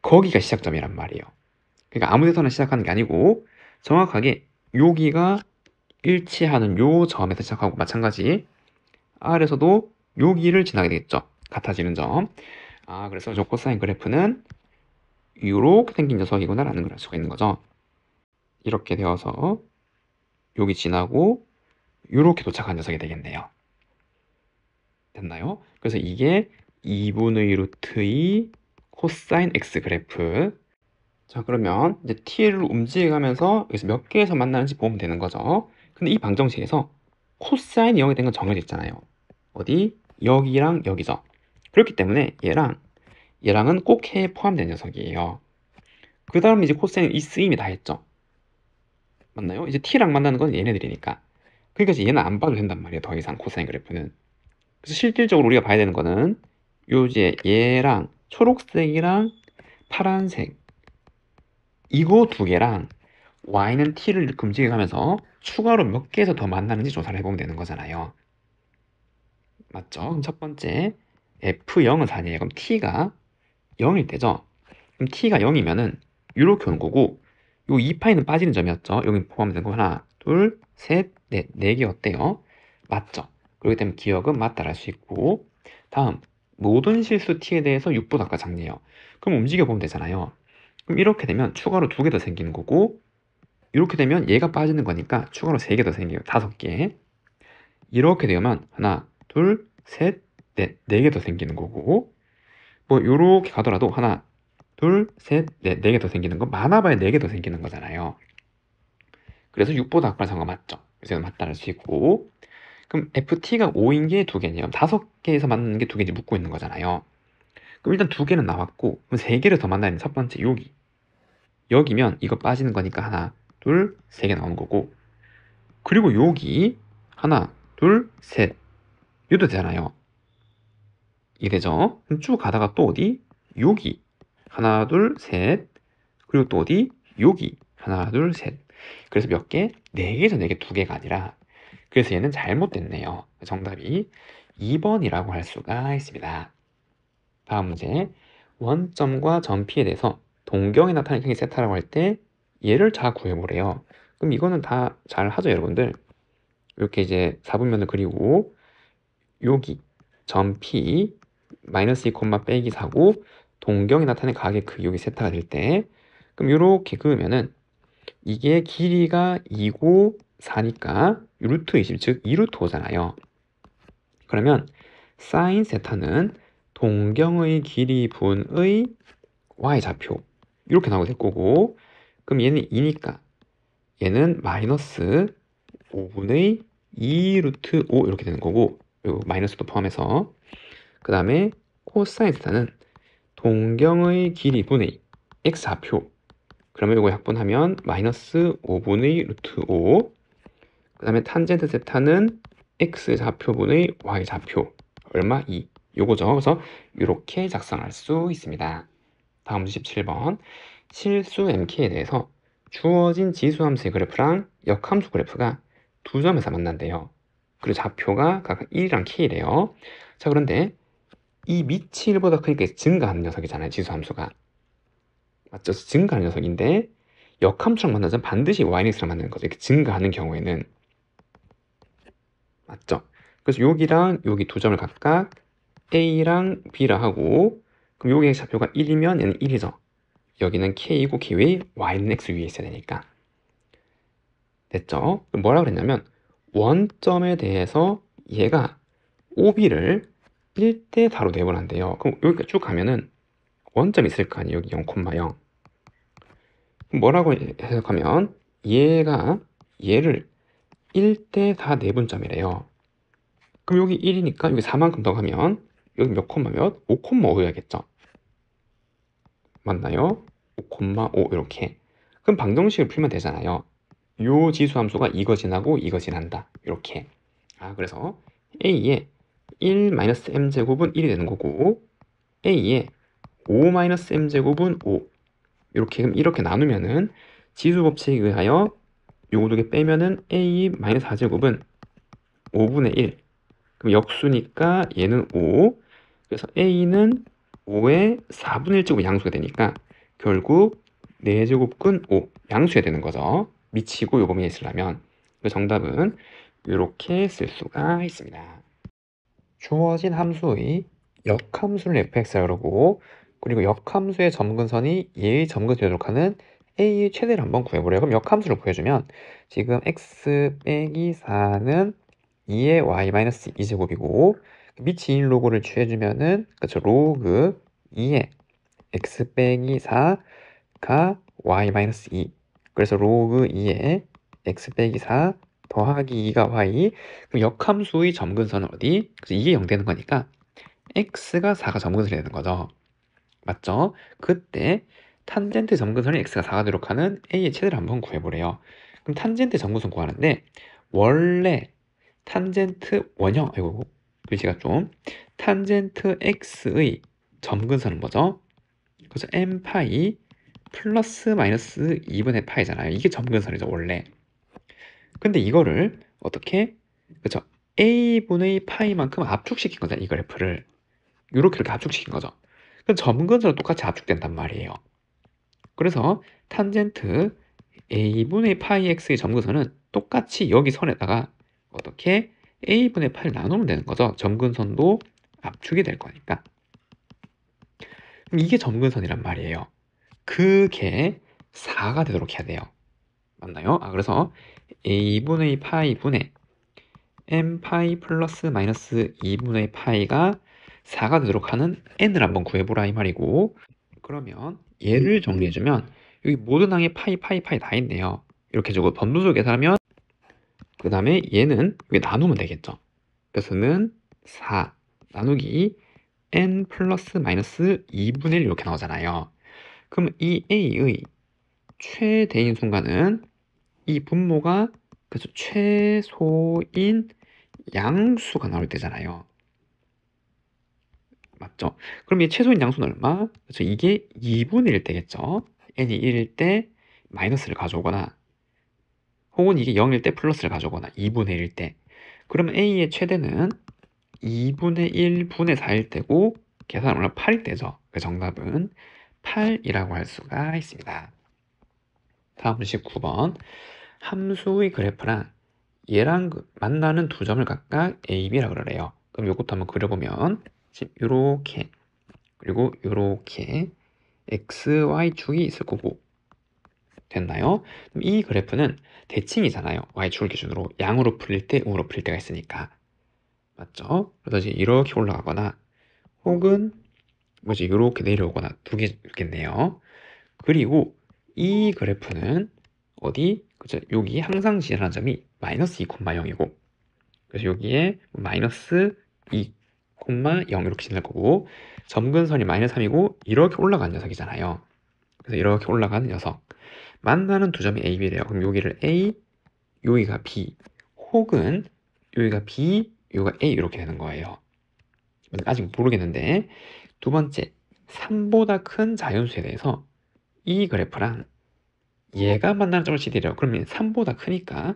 [SPEAKER 1] 거기가 시작점이란 말이에요. 그러니까 아무 데서나 시작하는 게 아니고 정확하게 여기가 일치하는 요 점에서 시작하고 마찬가지 R에서도 여기를 지나게 되겠죠. 같아지는 점. 그래서 저 코사인 그래프는 이렇게 생긴 녀석이구나 라는 걸 알 수가 있는 거죠. 이렇게 되어서 여기 지나고 이렇게 도착한 녀석이 되겠네요. 됐나요? 그래서 이게 2분의 루트 2 코사인 x 그래프. 자, 그러면 이제 t를 움직여가면서 여기서 몇 개에서 만나는지 보면 되는 거죠. 근데 이 방정식에서 코사인이 0이 된 건 정해져 있잖아요. 어디? 여기랑 여기죠. 그렇기 때문에 얘랑은 꼭 해에 포함된 녀석이에요. 그 다음 이제 코사인은 이 쓰임이 다 했죠. 맞나요? 이제 t랑 만나는 건 얘네들이니까. 그러니까 이제 얘는 안 봐도 된단 말이에요. 더 이상 코사인 그래프는. 그래서 실질적으로 우리가 봐야 되는 거는 요 이제 얘랑 초록색이랑 파란색 이거 두 개랑 y는 t를 이렇게 움직여가면서 추가로 몇 개에서 더 만나는지 조사를 해보면 되는 거잖아요. 맞죠? 그럼 첫 번째 f0은 4네요. 그럼 t가 0일 때죠. 그럼 t가 0이면은 이렇게 오는 거고 요 2파이는 빠지는 점이었죠. 여기 포함된 거 하나, 둘, 셋, 넷, 4개 어때요? 맞죠? 그렇기 때문에 기억은 맞다랄 수 있고 다음 모든 실수 t에 대해서 6보다 아까 작네요. 그럼 움직여 보면 되잖아요. 그럼 이렇게 되면 추가로 2개 더 생기는 거고 이렇게 되면 얘가 빠지는 거니까 추가로 3개 더 생겨요. 5개. 이렇게 되면 하나, 둘, 셋, 넷, 4개 더 생기는 거고 뭐 요렇게 가더라도 하나, 둘, 셋, 넷, 4개 더 생기는 거 많아봐야 4개 더 생기는 거잖아요. 그래서 6보다 악발한 거 맞죠? 그래서 맞다를 수 있고 그럼 FT가 5인 게 2개네요. 5개에서 만나는 게 2개인지 묻고 있는 거잖아요. 그럼 일단 2개는 나왔고 그럼 3개를 더 만나야 되는 첫 번째 여기면 이거 빠지는 거니까 하나, 둘, 3개 나오는 거고 그리고 여기 하나, 둘, 셋 이도 되잖아요. 이게 되죠? 그럼 쭉 가다가 또 어디? 여기 하나, 둘, 셋 그리고 또 어디? 여기 하나, 둘, 셋 그래서 몇 개? 4개에서 4개, 2개가 아니라 그래서 얘는 잘못됐네요. 정답이 2번이라고 할 수가 있습니다. 다음 문제 원점과 점P에 대해서 동경에 나타나는 행이 세타라고 할 때 얘를 잘 구해보래요. 그럼 이거는 다 잘 하죠 여러분들. 이렇게 이제 4분면을 그리고 여기 점 P 마이너스 2 콤마 빼기 4고 동경에 나타나는 각의 그 여기 세타가 될 때 그럼 이렇게 그으면은 이게 길이가 2고 4니까 루트 20, 즉 2루트 5잖아요. 그러면 사인 세타는 동경의 길이 분의 y좌표 이렇게 나오게 될 거고 그럼 얘는 2니까 얘는 마이너스 5분의 2 루트 5 이렇게 되는 거고 요 마이너스도 포함해서 그 다음에 코사인 세타는 동경의 길이 분의 x좌표 그러면 이거 약분하면 마이너스 5분의 루트 5 그 다음에 탄젠트 세타는 x좌표분의 y좌표 얼마? 2 요거죠. 그래서 이렇게 작성할 수 있습니다. 다음 17번 실수 mk에 대해서 주어진 지수함수의 그래프랑 역함수 그래프가 두 점에서 만난대요. 그리고 좌표가 각각 1이랑 k래요. 자 그런데 이 밑이 1보다 크니까 증가하는 녀석이잖아요. 지수함수가. 맞죠? 증가하는 녀석인데 역함수랑 만나자면 반드시 yx랑 만나는 거죠. 이렇게 증가하는 경우에는. 맞죠? 그래서 여기랑 여기 두 점을 각각 a랑 b라 하고, 그럼 여기의 좌표가 1이면 얘는 1이죠. 여기는 k이고 k 위, y는 x 위에 있어야 되니까. 됐죠? 그럼 뭐라 그랬냐면 원점에 대해서 얘가 OB를 1대 4로 내보낸대요. 그럼 여기까지 쭉 가면은 원점이 있을 거 아니에요. 여기 0,0. 그럼 뭐라고 해석하면 얘가 얘를 1대 4 내분점이래요. 그럼 여기 1이니까 여기 4만큼 더 가면 여기 몇 콤마 몇? 5,5여야겠죠. 맞나요? 5,5 이렇게. 그럼 방정식을 풀면 되잖아요. 요 지수 함수가 이거 지나고 이거 지난다. 이렇게. 그래서 a의 1-m제곱은 1이 되는 거고, a의 5-m제곱은 5. 이렇게 나누면은 지수 법칙에 의하여 요거 두 개 빼면은 a-4제곱은 5분의 1. 그럼 역수니까 얘는 5. 그래서 a는 5의 4분의 1제곱 양수가 되니까 결국 4제곱근 5 양수해야 되는 거죠. 미치고 요 범위에 있으려면. 그 정답은 이렇게 쓸 수가 있습니다. 주어진 함수의 역함수를 fx라 그러고, 그리고 역함수의 점근선이 얘의 점근선이 되도록 하는 a의 최대를 한번 구해보래요. 그럼 역함수를 구해주면 지금 x 빼기 4는 2의 y-2제곱이고, 밑이 2인 로그를 취해주면은, 그쵸, 로그 2의 x 빼기 4가 y-2. 그래서 로그 2의 x 빼기 4 더하기 2가 y. 그럼 역함수의 점근선은 어디? 그래서 이게 0 되는 거니까 x가 4가 점근선이 되는 거죠. 맞죠? 그때 탄젠트 점근선이 x가 4가 되도록 하는 a의 최대를 한번 구해보래요. 그럼 탄젠트 점근선 구하는데 원래 탄젠트 원형, 아이고 글씨가 좀, 탄젠트 x의 점근선은 뭐죠? 그래서 m 파이 플러스 마이너스 2분의 파이잖아요. 이게 점근선이죠, 원래. 근데 이거를 어떻게, 그쵸, a분의 파이만큼 압축시킨 거잖아요, 이 그래프를. 이렇게 압축시킨 거죠. 그럼 점근선은 똑같이 압축된단 말이에요. 그래서 탄젠트 a분의 파이 x의 점근선은 똑같이 여기 선에다가 어떻게 a분의 파이를 나누면 되는 거죠. 점근선도 압축이 될 거니까. 그럼 이게 점근선이란 말이에요. 그게 4가 되도록 해야 돼요. 맞나요? 그래서 a분의 파이분의 m 파이 플러스 마이너스 2분의 파이가 4가 되도록 하는 n을 한번 구해보라 이 말이고, 그러면 얘를 정리해주면 여기 모든 항에 파이 다 있네요. 이렇게 주고 번분수 계산하면 그 다음에 얘는 여기 나누면 되겠죠. 그래서는 4 나누기 n 플러스 마이너스 2분의 1 이렇게 나오잖아요. 그럼 이 a의 최대인 순간은 이 분모가 그래서 최소인 양수가 나올 때잖아요. 맞죠? 그럼 이 최소인 양수는 얼마? 그래서 이게 2분의 1 때겠죠. n이 1일 때 마이너스를 가져오거나, 혹은 이게 0일 때 플러스를 가져오거나 2분의 1일 때. 그러면 a의 최대는 2분의 1분의 4일 때고 계산 얼마? 8일 때죠. 그 정답은 8이라고 할 수가 있습니다. 다음은 19번. 함수의 그래프랑 얘랑 만나는 두 점을 각각 A, B라고 그래요. 그럼 요것도 한번 그려보면 지금 요렇게, 그리고 요렇게 X, Y축이 있을 거고, 됐나요? 그럼 이 그래프는 대칭이잖아요. Y축을 기준으로 양으로 풀릴 때, 음으로 풀릴 때가 있으니까. 맞죠? 그래서 이제 이렇게 올라가거나, 혹은 뭐지, 이렇게 내려오거나 두 개 있겠네요. 그리고 이 그래프는 어디? 그죠? 여기 항상 지나는 점이 마이너스 2,0이고, 그래서 여기에 마이너스 2, 0 이렇게 지날 거고, 점근선이 마이너스 3이고 이렇게 올라가는 녀석이잖아요. 그래서 이렇게 올라가는 녀석. 만나는 두 점이 A, B래요. 그럼 여기를 A, 여기가 B, 혹은 여기가 B, 여기가 A 이렇게 되는 거예요. 아직 모르겠는데, 두 번째, 3보다 큰 자연수에 대해서 이 그래프랑 얘가 만나는 점을 CD래요. 그러면 3보다 크니까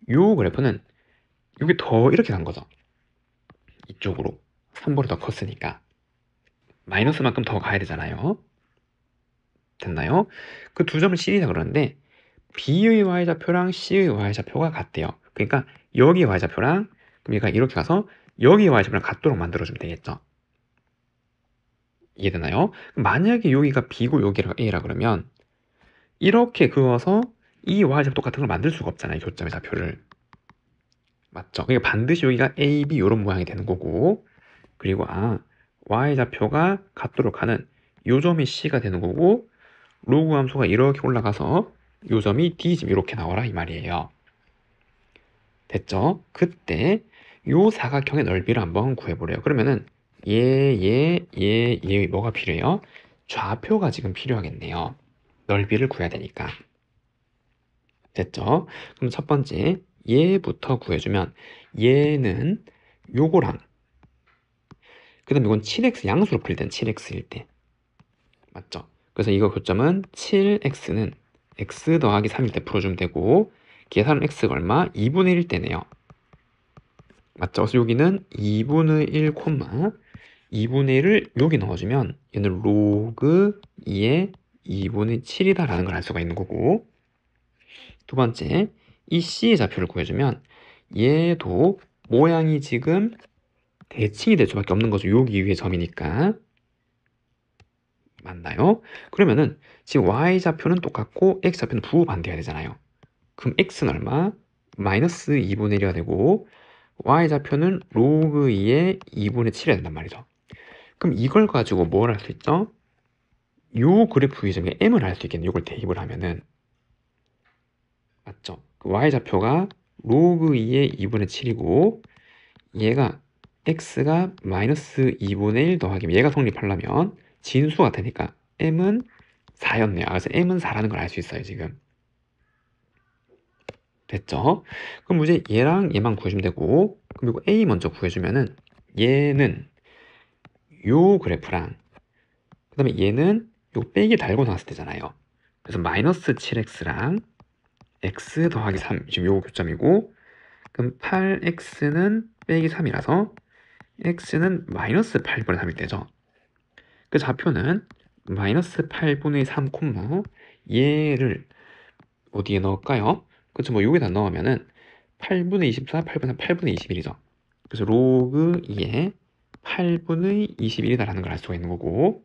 [SPEAKER 1] 요 그래프는 여기 더 이렇게 간 거죠. 이쪽으로 3보다 더 컸으니까 마이너스만큼 더 가야 되잖아요. 됐나요? 그 두 점을 C이라 그러는데 B의 y좌표랑 C의 y좌표가 같대요. 그러니까 여기 y좌표랑 그러니까 이렇게 가서 여기 y좌표랑 같도록 만들어주면 되겠죠. 이해되나요? 만약에 여기가 B고 여기가 A라 그러면 이렇게 그어서 이 y좌표 똑같은 걸 만들 수가 없잖아요. 교점의 좌표를. 맞죠? 그러니까 반드시 여기가 A, B 이런 모양이 되는 거고 그리고 y좌표가 같도록 하는 요 점이 C가 되는 거고 로그 함수가 이렇게 올라가서 요 점이 D 지금 이렇게 나와라 이 말이에요. 됐죠? 그때 요 사각형의 넓이를 한번 구해보래요. 그러면은 얘의 뭐가 필요해요? 좌표가 지금 필요하겠네요. 넓이를 구해야 되니까. 됐죠? 그럼 첫 번째 얘부터 구해주면 얘는 요거랑 그 다음에 이건 7x 양수로 풀 때는 7x일 때 맞죠? 그래서 이거 교점은 7x는 x 더하기 3일 때 풀어주면 되고 계산은 x가 얼마? 2분의 1 때네요. 맞죠? 그래서 여기는 2분의 1, 2분의 1을 여기 넣어주면 얘는 로그 2의 2분의 7이다 라는 걸 알 수가 있는 거고 두 번째 이 C의 좌표를 구해주면 얘도 모양이 지금 대칭이 될 수밖에 없는 거죠. 여기 위에 점이니까 맞나요? 그러면은 지금 Y좌표는 똑같고 X좌표는 부호반대해야 되잖아요. 그럼 X는 얼마? 마이너스 2분의 1이가 되고 Y좌표는 로그 2의 2분의 7이 된단 말이죠. 그럼 이걸 가지고 뭘 할 수 있죠? 요 그래프 위점에 M을 알 수 있겠네. 이걸 대입을 하면은 맞죠? 그 Y좌표가 로그 2의 2분의 7이고 얘가 X가 마이너스 2분의 1 더하기 얘가 성립하려면 진수가 되니까 M은 4였네요. 그래서 M은 4라는 걸 알 수 있어요. 지금 됐죠? 그럼 이제 얘랑 얘만 구해주면 되고 그럼 이거 A 먼저 구해주면은 얘는 요 그래프랑 그 다음에 얘는 요 빼기 달고 나왔을 때잖아요. 그래서 마이너스 7x랑 x 더하기 3 지금 요 교점이고 그럼 8x는 빼기 3이라서 x는 마이너스 8분의 3일 때죠. 그 좌표는 마이너스 8분의 3 얘를 어디에 넣을까요? 그렇죠. 뭐 여기다 넣으면은 8분의 24, 8분의 3, 8분의 21이죠. 그래서 로그 2에 8분의 21이다라는 걸 알 수가 있는 거고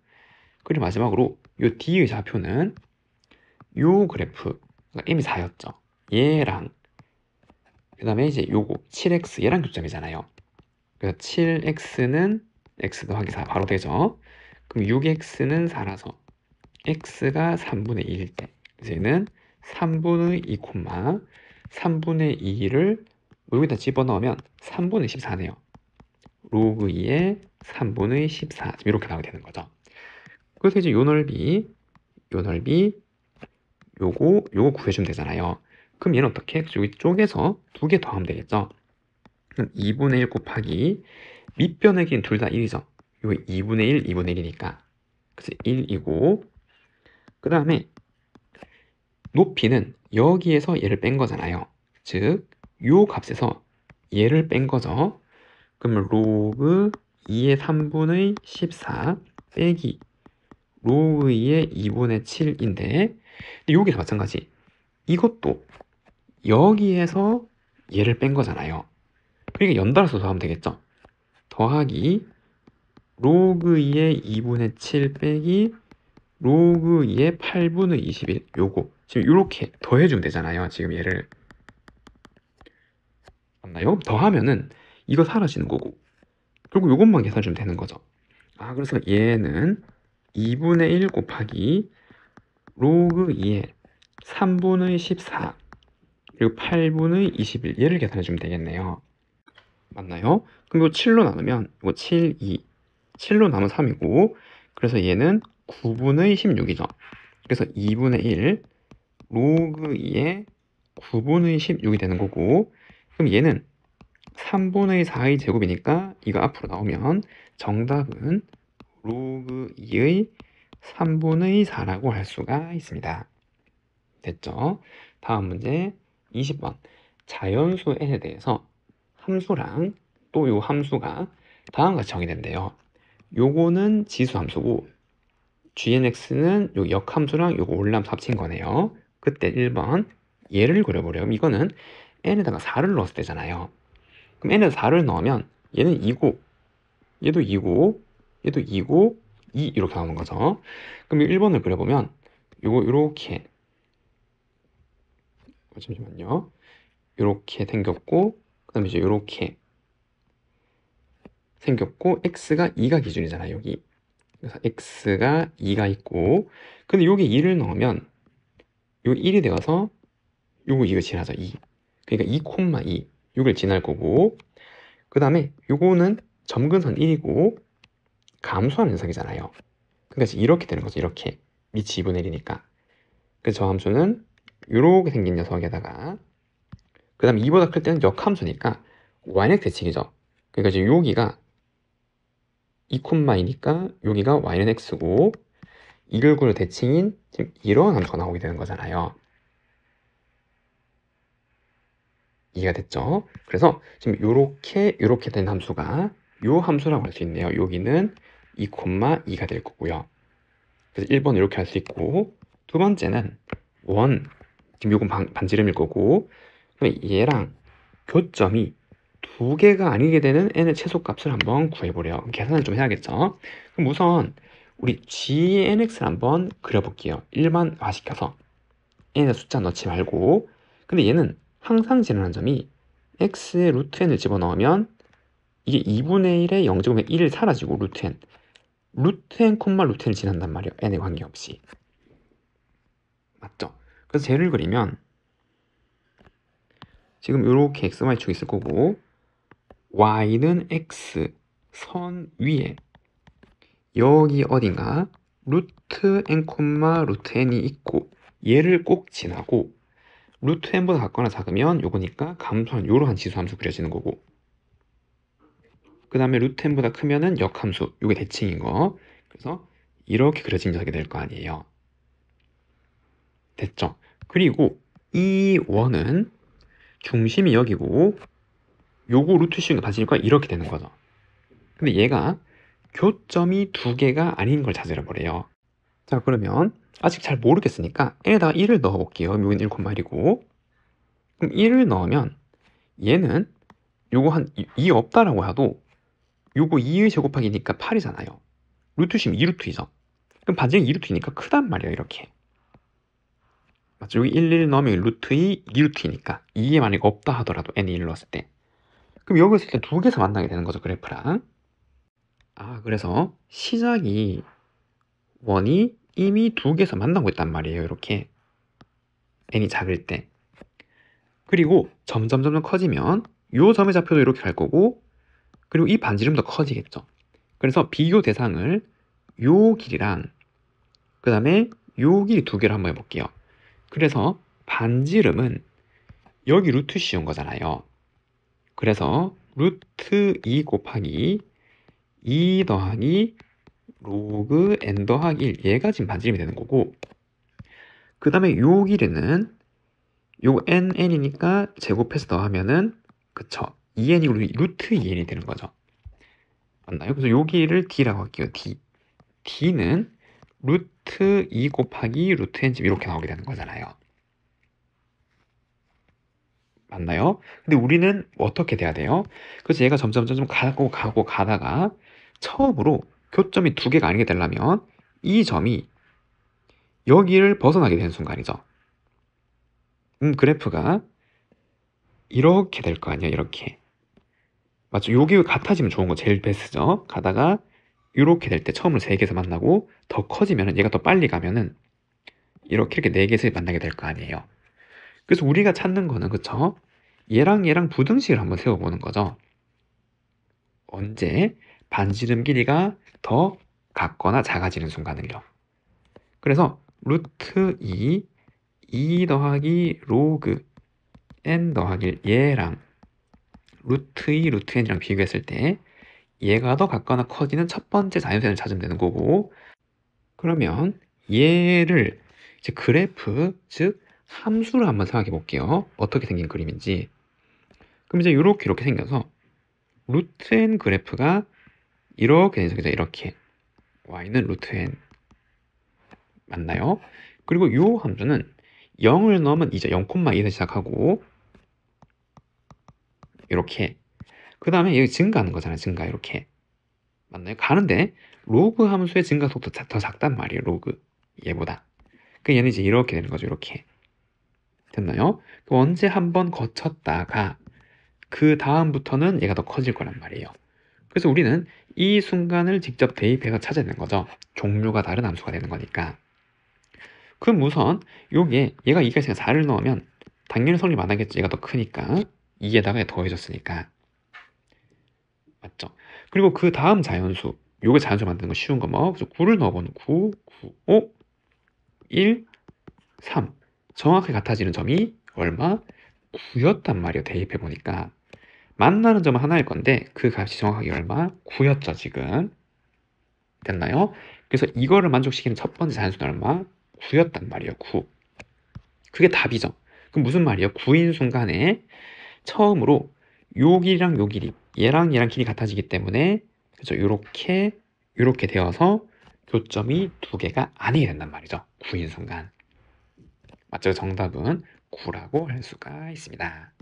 [SPEAKER 1] 그리고 마지막으로 요 D의 좌표는 요 그래프 그러니까 M이 4였죠. 얘랑 그 다음에 이제 요거 7x 얘랑 교점이잖아요. 그래서 7x는 x 더하기 4 바로 되죠. 그럼 6x는 4라서 x가 3분의 2일 때 그래서 얘는 3분의 2, 3분의 2를 여기다 집어넣으면 3분의 14네요. 로그 2의 3분의 14 지금 이렇게 나오게 되는 거죠. 그래서 이제 요 넓이 요거 구해주면 되잖아요. 그럼 얘는 어떻게? 여기 쪼개서 두 개 더하면 되겠죠. 그럼 2분의 1 곱하기 밑변의 길이는 둘 다 1이죠. 요 2분의 1, 2분의 1이니까 그래서 1이고 그 다음에 높이는 여기에서 얘를 뺀 거잖아요. 즉 요 값에서 얘를 뺀 거죠. 그러면 로그 2의 3분의 14 빼기 로그 2의 2분의 7인데 여기서 마찬가지 이것도 여기에서 얘를 뺀 거잖아요. 그러니까 연달아서 더하면 되겠죠. 더하기 로그 2의 2분의 7 빼기 로그 2의 8분의 21 요거 지금 이렇게 더해주면 되잖아요. 지금 얘를 맞나요? 더하면은 이거 사라지는 거고 결국 요것만 계산해주면 되는 거죠. 그래서 얘는 2분의 1 곱하기 로그 2의 3분의 14 그리고 8분의 21 얘를 계산해주면 되겠네요. 맞나요? 그럼 이거 7로 나누면 이거 7, 2 7로 나누면 3이고 그래서 얘는 9분의 16이죠. 그래서 2분의 1 로그 2의 9분의 16이 되는 거고 그럼 얘는 3분의 4의 제곱이니까 이거 앞으로 나오면 정답은 로그 2의 3분의 4라고 할 수가 있습니다. 됐죠? 다음 문제 20번 자연수 n에 대해서 함수랑 또 요 함수가 다음과 같이 정의된대요. 요거는 지수 함수고 gnx는 요 역함수랑 요거 올림함수 합친 거네요. 그때 1번 얘를 그려보려면 이거는 n에다가 4를 넣었을 때잖아요. 그럼 n에다 4를 넣으면 얘는 2고 얘도 2고 얘도 2고 2 이렇게 나오는 거죠. 그럼 1번을 그려보면 요거 요렇게 잠시만요. 요렇게 생겼고 그 다음에 이제 요렇게 생겼고 x가 2가 기준이잖아요. 여기. 그래서 x가 2가 있고 근데 여기 2를 넣으면 요 1이 되어서 요거 이거 지나죠. 2. 그러니까 2,2 요걸 지날 거고 그 다음에 요거는 점근선 1이고 감소하는 녀석이잖아요. 그러니까 이렇게 되는 거죠. 이렇게 밑이 2분의 1이니까. 그래서 저 함수는 요렇게 생긴 녀석에다가 그 다음에 2보다 클 때는 역함수니까 y는 대칭이죠. 그러니까 이제 여기가 2,2니까 여기가 y는 x고 이걸 구할 대칭인 지금 이런 함수가 나오게 되는 거잖아요. 이해가 됐죠? 그래서 지금 요렇게 된 함수가 요 함수라고 할 수 있네요. 여기는 2,2가 될 거고요. 그래서 1번 이렇게 할 수 있고 두 번째는 원 지금 요건 반지름일 거고 얘랑 교점이 두 개가 아니게 되는 n의 최소값을 한번 구해보래요. 계산을 좀 해야겠죠? 그럼 우선 우리 gnx를 한번 그려볼게요. 일반화시켜서 n의 숫자 넣지 말고 근데 얘는 항상 지나는 점이 x의 루트 n을 집어넣으면 이게 2분의 1에 0제곱에 1을 사라지고 루트 n 루트 n, 루트 n을 지난단 말이에요. n에 관계없이. 맞죠? 그래서 쟤를 그리면 지금 이렇게 x, y축이 있을 거고 y는 x 선 위에 여기 어딘가 루트 n, 루트 n이 있고 얘를 꼭 지나고 루트 n보다 같거나 작으면 요거니까 감소한 요러한 지수함수 그려지는 거고 그 다음에 루트 n보다 크면은 역함수 요게 대칭인 거 그래서 이렇게 그려진 녀석이 될 거 아니에요. 됐죠? 그리고 이 원은 중심이 여기고 요거 루트 씌운 게 반지니까 이렇게 되는 거죠. 근데 얘가 교점이 두 개가 아닌 걸 찾으라 그래요. 자 그러면 아직 잘 모르겠으니까 n에다가 1을 넣어 볼게요. 여기는 1,1이고 그럼 1을 넣으면 얘는 요거 한 2 없다라고 해도 요거 2의 제곱하기니까 8이잖아요. 루트 씌우면 2루트이죠. 그럼 반지름 2루트이니까 크단 말이에요. 이렇게 맞죠? 여기 1 넣으면 루트 2, 2루트이니까 2에 만약에 없다 하더라도 n이 1 넣었을 때 그럼 여기서 일단 두 개에서 만나게 되는 거죠. 그래프랑 그래서 시작이 원이 이미 두 개에서 만나고 있단 말이에요. 이렇게 n이 작을 때 그리고 점점 커지면 요 점의 좌표도 이렇게 갈 거고 그리고 이 반지름도 커지겠죠. 그래서 비교 대상을 요 길이랑 그 다음에 요 길이 두 개를 한번 해볼게요. 그래서 반지름은 여기 루트 씌운 거잖아요. 그래서 루트 2 곱하기 2 더하기 로그 n 더하기 1 얘가 지금 반지름이 되는 거고 그 다음에 요 길이는 요 n이니까 제곱해서 더하면은 그쵸 2n이고 루트 2n이 되는 거죠. 맞나요? 그래서 요 길을 d라고 할게요. d는 루트 2 곱하기 루트 n 이렇게 나오게 되는 거잖아요. 맞나요? 근데 우리는 어떻게 돼야 돼요? 그래서 얘가 점점 가다가 처음으로 교점이 두 개가 아니게 되려면 이 점이 여기를 벗어나게 되는 순간이죠. 그래프가 이렇게 될 거 아니에요. 이렇게. 맞죠? 여기 같아지면 좋은 거 제일 베스트죠. 가다가 이렇게 될 때 처음으로 세 개에서 만나고 더 커지면 얘가 더 빨리 가면은 이렇게 네 개에서 만나게 될 거 아니에요. 그래서 우리가 찾는 거는 그쵸? 얘랑 부등식을 한번 세워보는 거죠. 언제 반지름 길이가 더 같거나 작아지는 순간을요. 그래서 루트 2 더하기 로그 n 더하기 얘랑 루트 2, 루트 n이랑 비교했을 때 얘가 더 같거나 커지는 첫 번째 자연선을 찾으면 되는 거고 그러면 얘를 이제 그래프, 즉 함수를 한번 생각해 볼게요. 어떻게 생긴 그림인지. 그럼 이제 이렇게 생겨서 루트 n 그래프가 이렇게 된 녀석이죠. 이렇게 y는 루트 n 맞나요? 그리고 요 함수는 0을 넣으면 이제 0,2에서 시작하고 이렇게 그 다음에 여기 증가하는 거잖아요. 증가 이렇게 맞나요? 가는데 로그 함수의 증가 속도 더 작단 말이에요. 로그 얘보다. 그 얘는 이제 이렇게 되는 거죠. 이렇게 됐나요? 그럼 언제 한번 거쳤다가 그 다음부터는 얘가 더 커질 거란 말이에요. 그래서 우리는 이 순간을 직접 대입해서 찾아내는 거죠. 종류가 다른 함수가 되는 거니까. 그럼 우선 요게 얘가 2가 있으니까 4를 넣으면 당연히 성립 안 하겠지. 얘가 더 크니까 2에다가 더해졌으니까 맞죠? 그리고 그 다음 자연수 요게 자연수 만드는 거 쉬운 거 뭐? 그래서 9를 넣어보는 9, 9, 5, 1, 3 정확하게 같아지는 점이 얼마? 9였단 말이에요. 대입해보니까 만나는 점은 하나일 건데 그 값이 정확하게 얼마? 9였죠 지금. 됐나요? 그래서 이거를 만족시키는 첫 번째 자연수는 얼마? 9였단 말이에요. 9. 그게 답이죠. 그럼 무슨 말이에요? 9인 순간에 처음으로 요 길이랑 요 길이 얘랑 얘랑 길이 같아지기 때문에 그죠? 요렇게 되어서 교점이 두 개가 아니게 된단 말이죠. 9인 순간. 맞죠? 정답은 9라고 할 수가 있습니다.